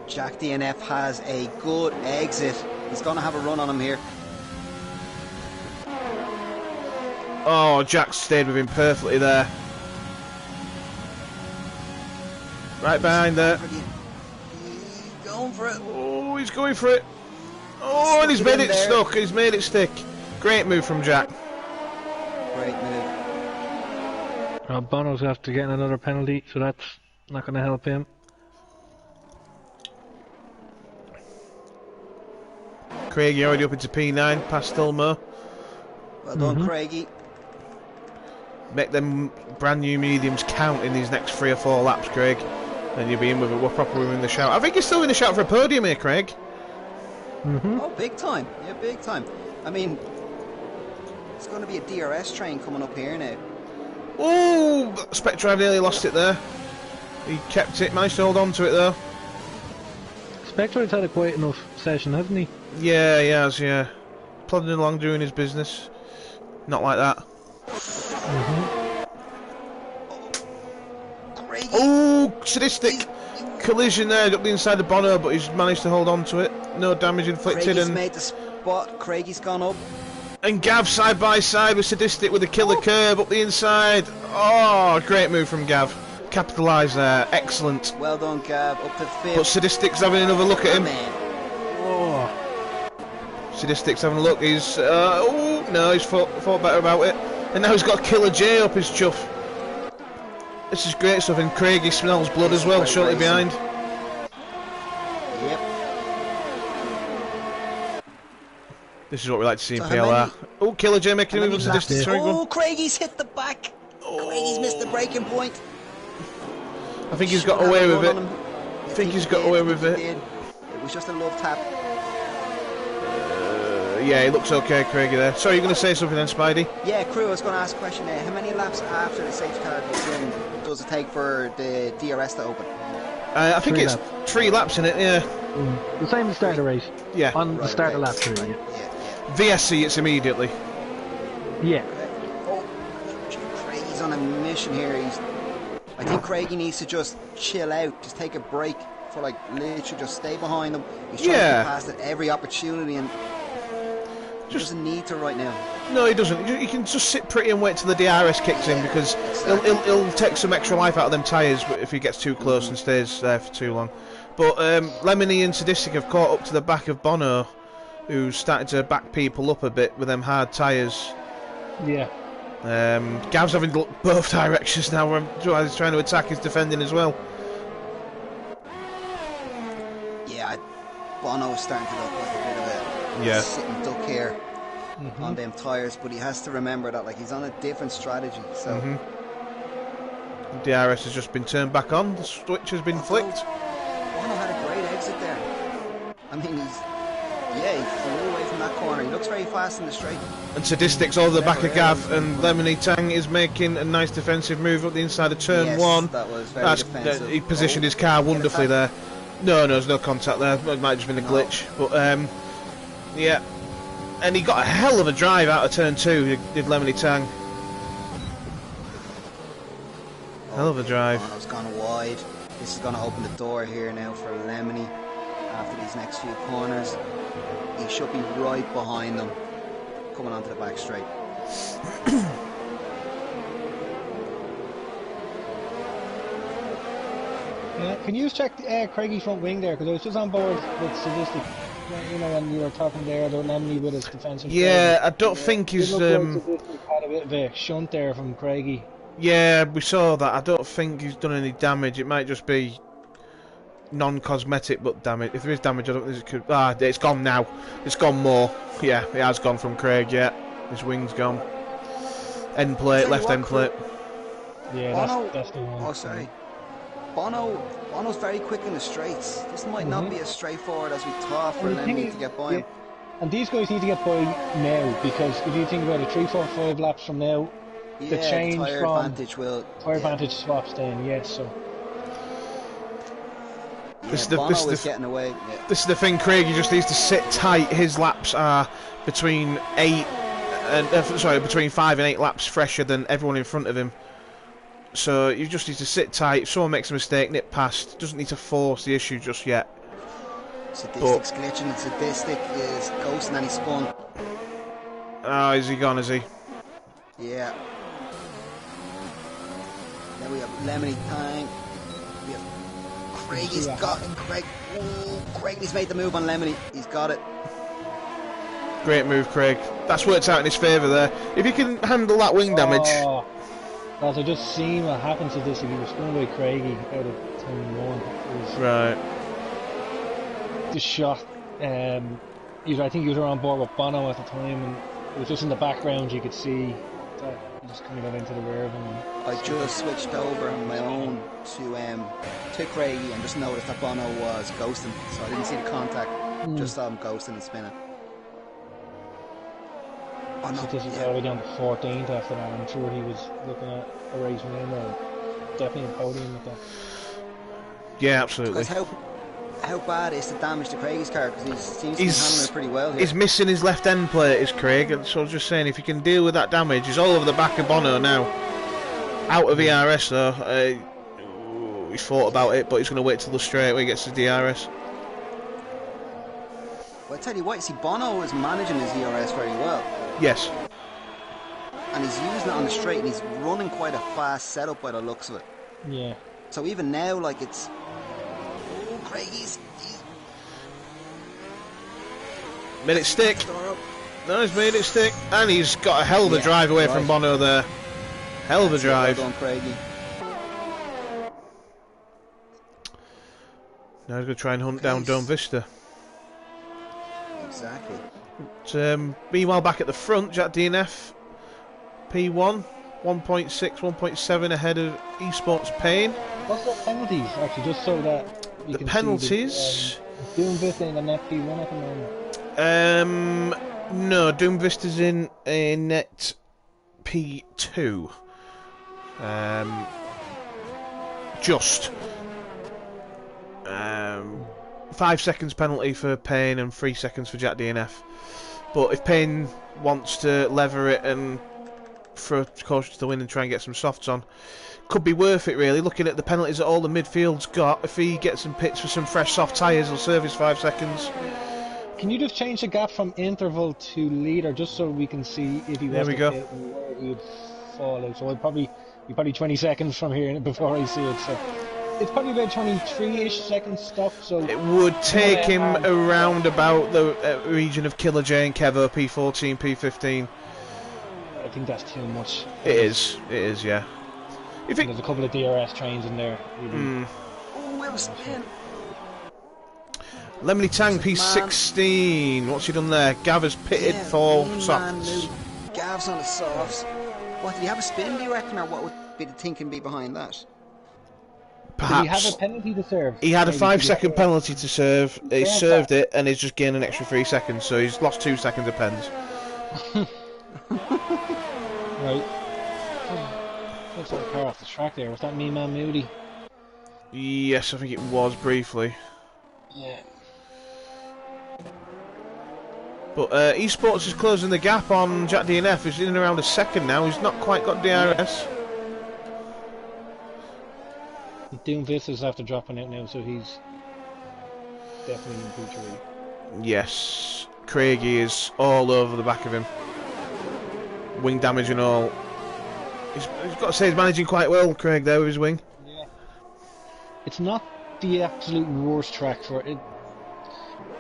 Jack DNF has a good exit. He's going to have a run on him here. Oh, Jack stayed with him perfectly there. Right behind there. He's going for it. Oh, he's going for it. Oh, and he's made it stuck. He's made it stick. Great move from Jack. Great move. Bono's after getting another penalty, so that's not going to help him. Craigie already up into P9, past Stillmer. Well done, Craigie. Make them brand new mediums count in these next 3 or 4 laps, Craig. And you'll be in with it. We're properly in the shout. I think you're still in the shout for a podium here, Craig. Oh, big time. Yeah, big time. I mean, it's going to be a DRS train coming up here now. Oh, Spectre nearly lost it there. He kept it, managed to hold on to it though. Spectre's had a quiet enough session, hasn't he? Yeah, he has, yeah. Plodding along doing his business. Not like that. Oh, sadistic collision there up the inside of Bono, but he's managed to hold on to it. No damage inflicted. Craigie's And made the spot. Craigie's gone up. And Gav side by side with Sadistic with a killer curb up the inside. Oh, great move from Gav. Capitalise there. Excellent. Well done, Gav. Up to 5th. But Sadistic's having another look at him. Oh. Sadistic's having a look. He's oh no, he's thought better about it. And now he's got Killer J up his chuff. This is great stuff. And Craigie smells blood as well, shortly behind. Yep. This is what we like to see in PLR. Oh, Killer J making a move on Sadistic. Oh, Craigie's hit the back. Craigie's missed the breaking point. I think he's got away with it. I think he's got away with it. It was just a love tap. Yeah, he looks okay, Craigie there. Sorry, you're going to say something then, Spidey? Yeah, Crew, I was going to ask a question there. How many laps after the safety car goes in does it take for the DRS to open? I think it's 3 laps in it, yeah. The same as the start of the race. Yeah. On the start of lap 3, yeah. VSC, it's immediately. Yeah. Oh, Craigie's on a mission here. I think Craigie needs to just chill out, just take a break for like literally just stay behind him. He's trying to get past at every opportunity and he doesn't need to right now. No, he doesn't. He can just sit pretty and wait till the DRS kicks in because he'll take some extra life out of them tyres if he gets too close and stays there for too long. But Lemony and Sadistic have caught up to the back of Bono, who's starting to back people up a bit with them hard tyres. Yeah. Gav's having to look both directions now while he's trying to attack his defending as well. Yeah, Bono's starting to look like a bit of a sitting duck here on them tyres, but he has to remember that like he's on a different strategy. So DRS has just been turned back on, the switch has been flicked. Bono had a great exit there. I mean, he flew away from that corner. He looks very fast in the straight. And Sadistic's over the back of Gav, and Lemony Tang is making a nice defensive move up the inside of turn 1. That was very defensive. He positioned his car wonderfully there. No, there's no contact there. It might have just been a glitch. But, yeah. And he got a hell of a drive out of turn 2, did Lemony Tang. Hell of a drive. Bono's gone wide. This is going to open the door here now for Lemony after these next few corners. He should be right behind them, coming onto the back straight. Can you check Craigie's front wing there? Because I was just on board with Sadistic. You know, when you were talking there about Lemony with his defensive. Yeah, I don't think he's. Like Sadistic had a bit of a shunt there from Craigie. Yeah, we saw that. I don't think he's done any damage. It might just be non-cosmetic but damage. If there is damage, I don't think it could. Ah, it's gone now. It's gone more. Yeah, it has gone from Craig. Yeah, his wing's gone. End plate, left end plate. Yeah, Bono, that's the one. oh sorry, Bono's very quick in the straights. This might not be as straightforward as we thought for And the thing Lemmy is, to get by yeah, him. and these guys need to get by now, because if you think about it, 3, 4, 5 laps from now, Yeah, the change tire from advantage will. tire advantage swaps then, yes. So Bono is getting away. Yeah. This is the thing, Craig. He just needs to sit tight. His laps are between between 5 and 8 laps fresher than everyone in front of him. So you just need to sit tight. If someone makes a mistake, nip past. Doesn't need to force the issue just yet. Sadistic's glitching. Sadistic is ghosting and he spun. Oh, is he gone? Is he? Yeah. Then we have Lemony Tang. We have Craig. He's got it. Craig. Ooh, Craig. He's made the move on Lemony. He's got it. Great move, Craig. That's worked out in his favour there. If he can handle that wing damage. As I just seen what happens to this if he was spun by Craigie out of turn 1. Right. The shot. I think he was on board with Bono at the time, and it was just in the background you could see that he just kind of got into the rear of him. I just switched over on my own to Craigie and just noticed that Bono was ghosting, so I didn't see the contact. Just saw him ghosting and spinning. Oh no! So this is already down to 14th after that. I'm sure he was looking at a race win or definitely a podium with that. Yeah, absolutely. Because how bad is the damage to Craigie's car? Because he seems to be handling it pretty well here. He's missing his left end plate, is Craig, and so I was just saying, if he can deal with that damage, he's all over the back of Bono now. Out of ERS though. He's thought about it, but he's going to wait till the straight where he gets his DRS. Well, I tell you what, see, Bono is managing his ERS very well. Yes. And he's using it on the straight, and he's running quite a fast setup by the looks of it. Yeah. So even now, like, it's... Oh, Craig, he's made it stick. No, he's made it stick. And he's got a hell of a drive away from Bono there. Hell of a drive. Well done, Craigie. Now he's going to try and hunt down Dome Vista. Exactly. But, meanwhile, back at the front, Jack DNF, P1, 1.6, 1.7 ahead of Esports Payne. What's the penalties, actually, just so that you can penalties? see Doom Vista in the net P1 at the moment? No, Doom Vista's in a net P2. Just. 5 seconds penalty for Payne and 3 seconds for Jack DNF. But if Payne wants to lever it and throw caution to the wind and try and get some softs on, could be worth it really. Looking at the penalties that all the midfield's got, if he gets some pits for some fresh soft tyres, he'll serve his 5 seconds. Can you just change the gap from interval to leader, just so we can see if he was where he would fall out? So I'd probably be 20 seconds from here before I see it. So it's probably about 23-ish seconds stop. So it would take him around about the region of Killer J and Kevo, P14, P15. I think that's too much. It is, yeah. You think there's a couple of DRS trains in there? Oh, well spin. Lemony Tang, P16. What's he done there? Gav has pitted for softs. Gav's on the softs. What, did he have a spin, do you reckon, or what would be the thinking be behind that? Perhaps. Did he have a penalty to serve? He had a 5-second penalty to serve. He served it, and he's just gained an extra 3 seconds, so he's lost 2 seconds of pens. Right. Looks like a car off the track there. Was that me, man, Moody? Yes, I think it was briefly. Yeah. But Esports is closing the gap on Jack DNF. He's in around a second now. He's not quite got DRS. Doom Vista's after dropping out now, so he's definitely in P3. Yes. Craigie is all over the back of him. Wing damage and all. He's got to say he's managing quite well, Craig, there with his wing. Yeah. It's not the absolute worst track for it.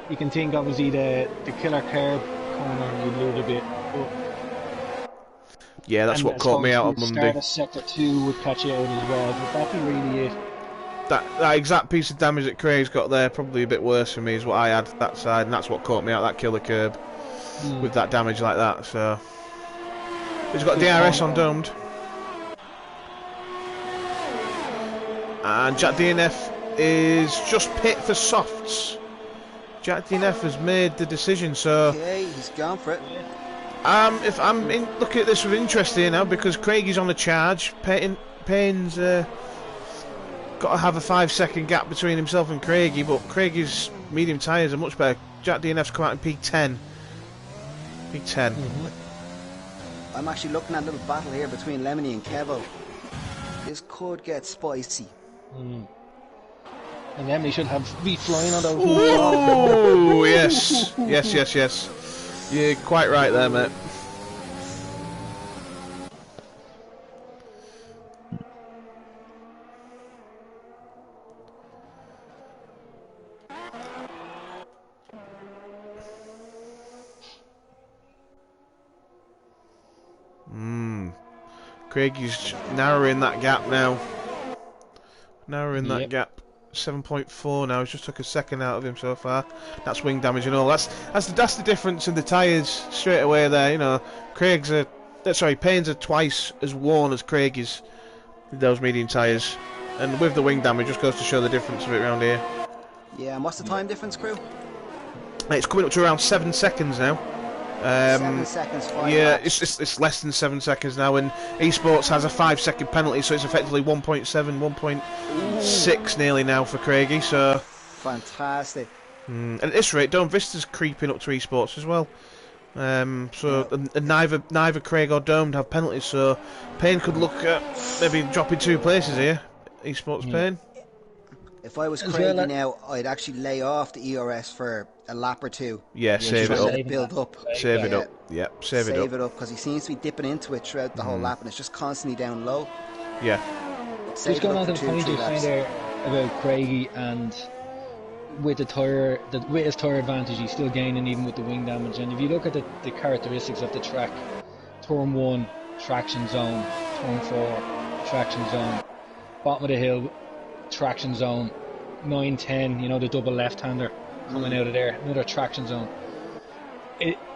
You can think obviously the killer curb corner you load a bit, but yeah, that's what caught me out on Monday. Start of sector 2 would catch you out as well, but that'd be really it. that exact piece of damage that Craig's got there, probably a bit worse for me, is what I had that side, and that's what caught me out, that killer curb, with that damage like that, so... He's got DRS on domed. And Jack DNF is just pit for softs. Jack DNF has made the decision, so... Okay, he's gone for it. If I'm looking at this with interest here now, because Craig is on a charge. Payne's got to have a 5-second gap between himself and Craigie, but Craigie's medium tyres are much better. Jack DNF's come out in P10. P10. I'm actually looking at a little battle here between Lemony and Kevo. This could get spicy. And Emily should be flying on those. Oh yes, yes. You're quite right there, mate. Craigie's narrowing that gap now. Narrowing that gap. 7.4 now. He's just took a second out of him so far. That's wing damage and all. That's the difference in the tyres straight away there. You know, Payne's are twice as worn as Craig is with those medium tyres, and with the wing damage, just goes to show the difference of it around here. Yeah, and what's the time difference, crew? It's coming up to around 7 seconds now. 7 seconds. 5 yeah, laps. it's less than 7 seconds now, and esports has a 5-second penalty, so it's effectively 1.7, 1.6 nearly now for Craigie. So fantastic. And at this rate, Dome Vista's creeping up to esports as well. And neither Craig or Domed have penalties, so Payne could look at maybe dropping 2 places here. Esports Payne. If I was Craigie now, I'd actually lay off the ERS for a lap or 2. Yeah, save it let up. it build up. Save it up. Yeah, save it up. Because he seems to be dipping into it throughout the whole lap, and it's just constantly down low. Yeah. Just going on to the point you were saying there about Craigie, and with his tyre advantage, he's still gaining even with the wing damage. And if you look at the characteristics of the track, turn 1, traction zone, turn 4, traction zone, bottom of the hill, traction zone, 9-10, you know, the double left-hander coming out of there, another traction zone.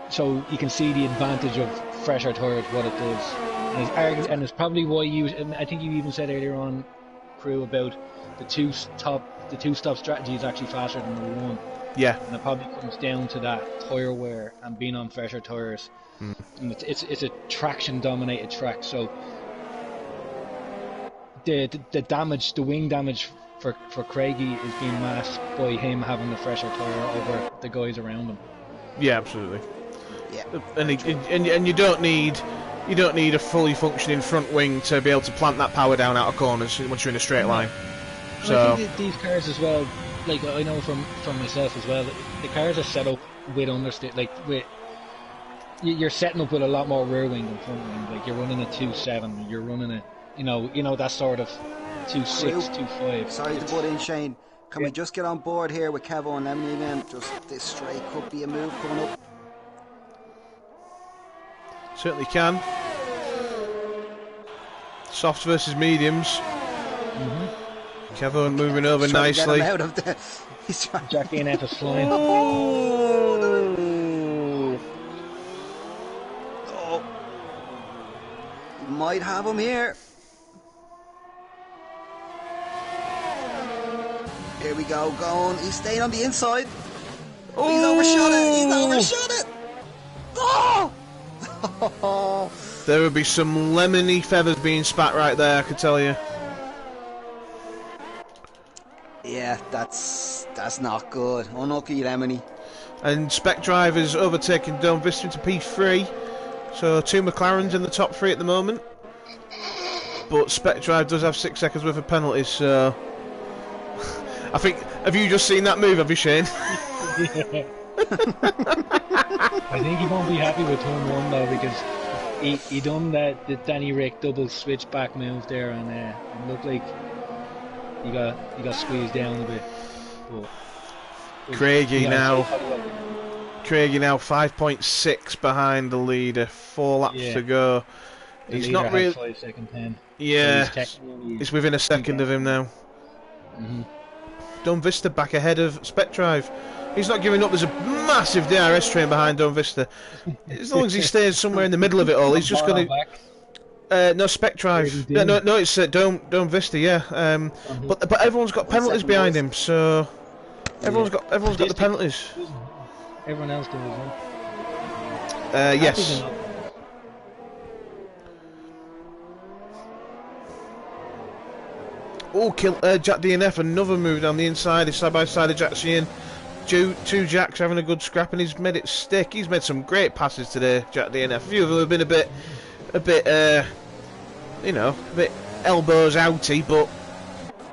So you can see the advantage of fresher tyres, what it does, and it's probably why and I think you even said earlier on, crew, about the two-stop strategy is actually faster than the one. Yeah. And it probably comes down to that tyre wear and being on fresher tyres. And it's a traction-dominated track, so the damage, the wing damage for Craigie is being masked by him having the fresher tyre over the guys around him. Yeah, absolutely. Yeah. And you don't need a fully functioning front wing to be able to plant that power down out of corners once you're in a straight line. So I think these cars as well, like I know from myself as well, the cars are set up with understeer, like you're setting up with a lot more rear wing than front wing. Like you're running a 2.7, you're running a you know that sort of 2.6, 2.5. Sorry to butt in, Shane. Can we just get on board here with Kevo and Lemony again? Just this straight could be a move coming up. certainly can. Soft versus mediums. Kevo moving over nicely. Get him out of the... He's trying... Jack DNF is flying. Oh. Might have him here. Here we go, going. He's staying on the inside. Oh, he's overshot it. He's overshot it. Oh! There would be some lemony feathers being spat right there, I could tell you. Yeah, that's not good. Unlucky, Lemony. And Spec Driver's overtaking Dome Vista into P3. So 2 McLarens in the top 3 at the moment. But Spec Drive does have 6 seconds worth of penalties, so... I think, have you just seen that move, have you, Shane? I think he won't be happy with turn 1 though, because he done the Danny Rick double switch back move there, and it looked like he got squeezed down a bit. But Craigie now 5.6 behind the leader, 4 laps to go. He's not really 5 second 10. Yeah, So he's within a second of him now. Dome Vista back ahead of Spectrive. He's not giving up. There's a massive DRS train behind Dome Vista. As long as he stays somewhere in the middle of it all, he's just going to... no, Spectrive. No, it's Dome Vista, yeah. But everyone's got penalties behind him, so... Everyone's got the penalties. Everyone else does, yes. Oh, Jack DNF, another move down the inside. He's side by side of Jack Sheehan. Two Jacks having a good scrap, and he's made it stick. He's made some great passes today, Jack DNF. A few of them have been a bit, you know, a bit elbows outy, but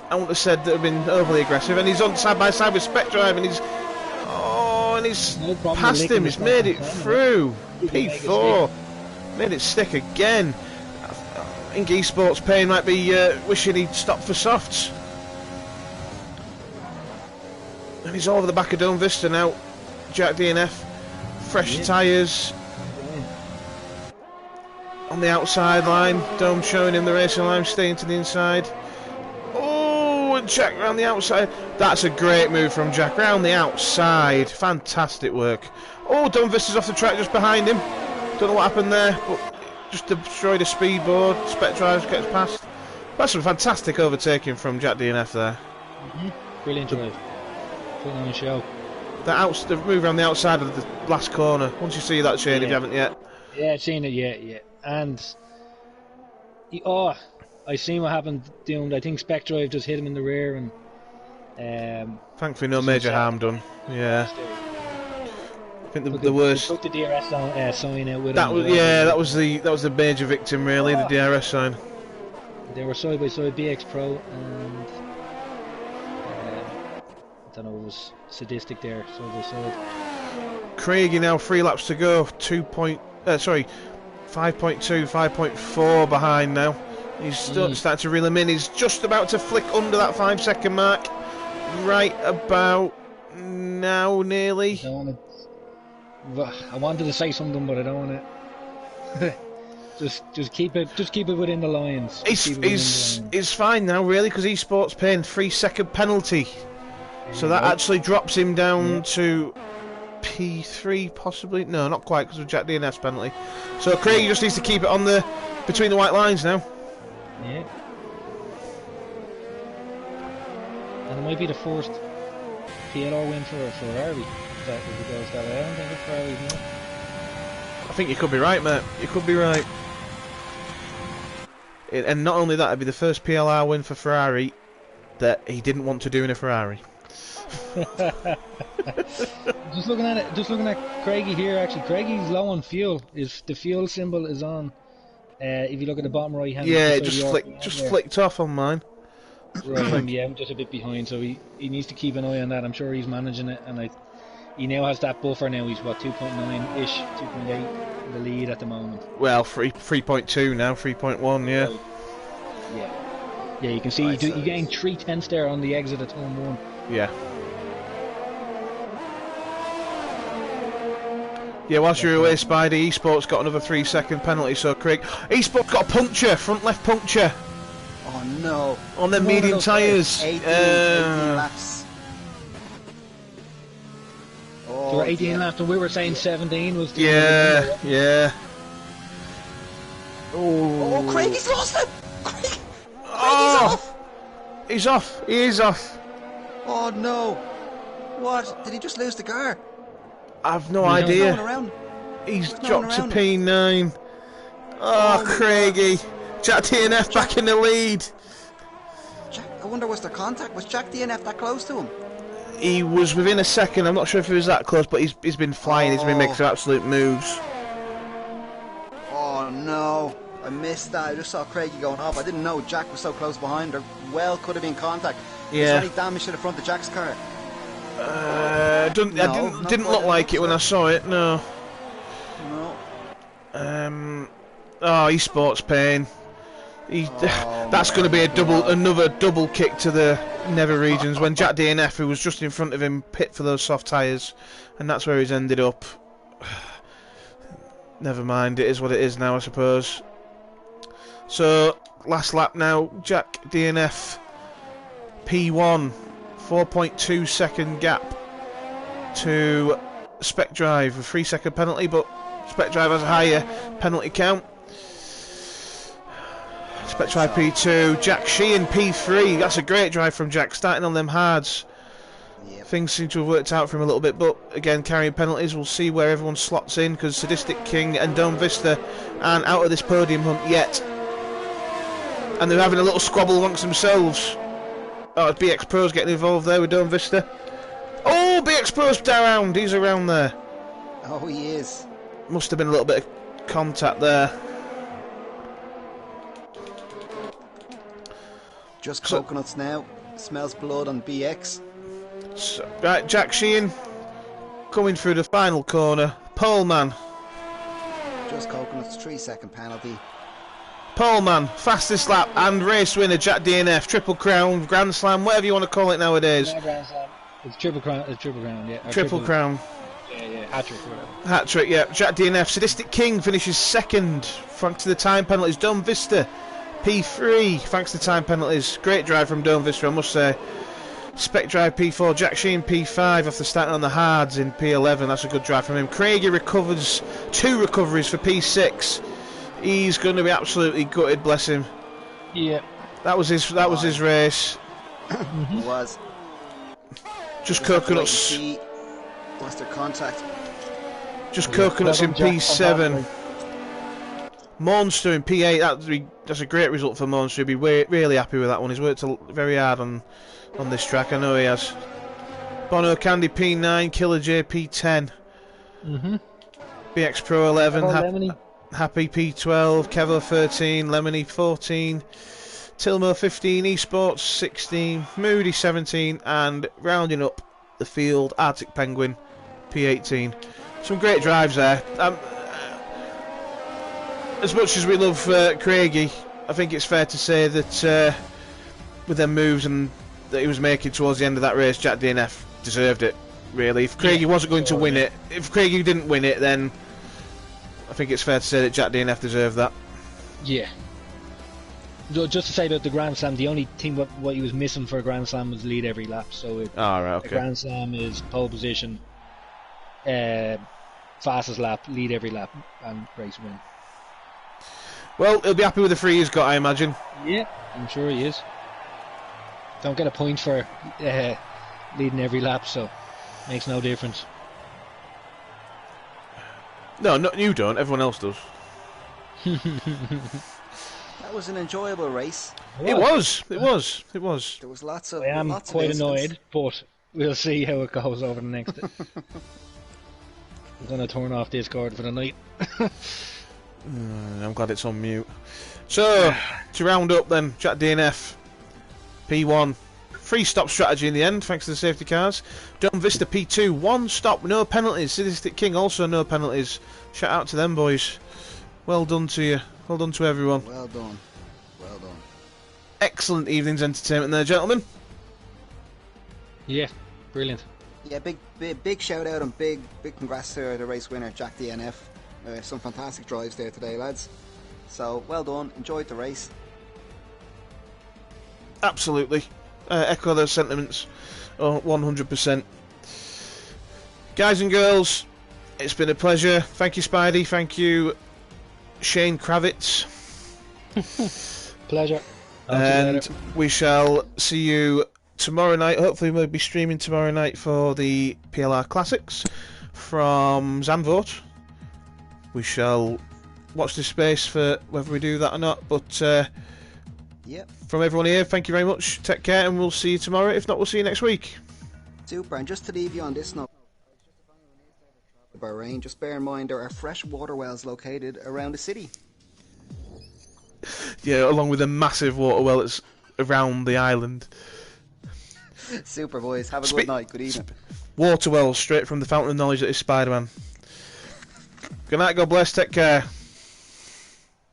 I wouldn't have said that have been overly aggressive. And he's on side by side with Spectrive, and he's past him. He's made it through. P4 made it stick again. I think eSports Pain might be wishing he'd stopped for softs. And he's all over the back of Dome Vista now. Jack DNF, fresh tyres. On the outside line, Dome showing him the racing line, staying to the inside. Oh, and Jack round the outside. That's a great move from Jack, round the outside. Fantastic work. Oh, Dome Vista's off the track just behind him. Don't know what happened there, but just destroyed a speedboard. Spectrive gets past. That's some fantastic overtaking from Jack DNF there. Brilliant drive. Putting on a show. The move around the outside of the last corner. Once you see that, Shane, if you haven't yet. Yeah, I've seen it, yeah. And I seen what happened. Doomed. I think Spectrive just hit him in the rear, and thankfully no major harm done. Yeah. I think the worst. They took the DRS sign out with that him. Was that was the major victim really, the DRS sign. They were side by side, BX Pro, and I don't know, it was sadistic there, side by side. Craigie now 3 laps to go. 5.2, 5.4 behind now. He's starting to reel him in. He's just about to flick under that 5-second mark. Right about now, nearly. I wanted to say something, but I don't want to. just keep it within the lines. He's fine now, really, because eSports paying 3-second penalty. So that actually drops him down to P3, possibly. No, not quite, because of Jack DNF's penalty. So Craig just needs to keep it on between the white lines now. Yeah. And it might be the first PLR win for Ferrari. That goes that way. I don't think it's Ferrari, no. I think you could be right, mate. You could be right. And not only that, it'd be the first PLR win for Ferrari that he didn't want to do in a Ferrari. Just looking at Craigie here. Actually, Craigie's low on fuel. The fuel symbol is on. If you look at the bottom right hand. Yeah, it just flicked off on mine. Right, yeah, I'm just a bit behind, so he needs to keep an eye on that. I'm sure he's managing it, and he now has that buffer now. He's what, 2.9 ish, 2.8 the lead at the moment. Well, 3.2 now, 3.1, yeah. Yeah, you can see you gained 3/10 there on the exit at turn 1. Yeah. Yeah, whilst you're away, Spider, eSports got another 3-second penalty, so Craig... eSports got a puncture, front left puncture. Oh no. On their medium tyres. 18 laps. There were 18 laps, and we were saying 17 was the... Yeah. Oh, Craigie's lost it! Craigie's off! He's off. He is off. Oh no. What? Did he just lose the car? I've no idea. He's dropped to P9. Oh, Craigie. Jack DNF back in the lead. I wonder, was there contact? Was Jack DNF that close to him? He was within a second. I'm not sure if he was that close, but he's been flying. He's been making some absolute moves. Oh no. I missed that. I just saw Craigie going off. I didn't know Jack was so close behind. There well could have been contact. Yeah. Is there any damage to the front of Jack's car? Didn't look like it when I saw it. No. Oh, eSports Pain. That's going to be another double kick to the Nether regions when Jack DNF, who was just in front of him, pit for those soft tyres, and that's where he's ended up. Never mind, it is what it is now, I suppose. So, last lap now, Jack DNF P1, 4.2 second gap to Spec Drive, a 3-second penalty, but Spec Drive has a higher penalty count. Spec Drive P2, Jack Sheehan P3. That's a great drive from Jack, starting on them hards. Yep. Things seem to have worked out for him a little bit, but again, carrying penalties. We'll see where everyone slots in, because Sadistic King and Dome Vista aren't out of this podium hunt yet. And they're having a little squabble amongst themselves. Oh, it's BX Pro's getting involved there with Dome Vista. Oh, BX Pro's around. He's around there. Oh, he is. Must have been a little bit of contact there. Just coconuts now. Smells blood on BX. So, right, Jack Sheehan coming through the final corner. Poleman. Just coconuts, 3-second penalty. Poleman, fastest lap and race winner, Jack DNF, Triple Crown, Grand Slam, whatever you want to call it nowadays. No Grand Slam. It's Triple Crown, yeah. Triple Crown. Yeah, hat-trick or whatever. Hat-trick, yeah. Jack DNF. Sadistic King finishes second, thanks to the time penalties. Dome Vista, P3, thanks to time penalties. Great drive from Dome Vista, I must say. Spec Drive P4, Jack Sheen P5 after starting on the hards in P11. That's a good drive from him. Craigie recovers 2 recoveries for P6. He's going to be absolutely gutted, bless him. Yeah. That was his race. It was. Just coconuts. What's their contact? Just coconuts in P7. Monster in P8. That's a great result for Monster. He'll be really happy with that one. He's worked very hard on this track. I know he has. Bono Candy P9. Killer J P10. BX Pro 11. Happy P12. Kevo 13. Lemony 14. Tilmo 15. Esports 16. Moody 17. And rounding up the field, Arctic Penguin P18. Some great drives there. As much as we love Craigie, I think it's fair to say that with them moves and that he was making towards the end of that race, Jack DNF deserved it, really. If Craigie wasn't going to win it, if Craigie didn't win it, then I think it's fair to say that Jack DNF deserved that. Yeah. Just to say that the Grand Slam, the only thing what he was missing for a Grand Slam was lead every lap. So right, okay. The Grand Slam is pole position, fastest lap, lead every lap, and race win. Well, he'll be happy with the 3 he's got, I imagine. Yeah, I'm sure he is. Don't get a point for leading every lap, so makes no difference. No, you don't. Everyone else does. That was an enjoyable race. It was. There was lots of. I am lots quite of annoyed, but we'll see how it goes over the next. I'm gonna turn off Discord for the night. I'm glad it's on mute. So, to round up then, Jack DNF, P1, 3-stop strategy in the end, thanks to the safety cars. Dome Vista P2, 1 stop, no penalties. Sadistic King also no penalties. Shout out to them boys. Well done to you. Well done to everyone. Well done. Well done. Excellent evening's entertainment there, gentlemen. Yeah, brilliant. Yeah, big shout out and big congrats to the race winner, Jack DNF. Some fantastic drives there today, lads. So, well done. Enjoyed the race. Absolutely. Echo those sentiments 100%. Guys and girls, it's been a pleasure. Thank you, Spidey. Thank you, Shane Kravitz. Pleasure. And we shall see you tomorrow night. Hopefully we'll be streaming tomorrow night for the PLR Classics from Zandvoort. We shall watch this space for whether we do that or not. But yep. From everyone here, thank you very much. Take care, and we'll see you tomorrow. If not, we'll see you next week. Super. And just to leave you on this note, Bahrain, just bear in mind there are fresh water wells located around the city. Yeah, along with a massive water well that's around the island. Super, boys. Have a good night. Good evening. Water wells straight from the fountain of knowledge that is Spider-Man. Good night, God bless, take care.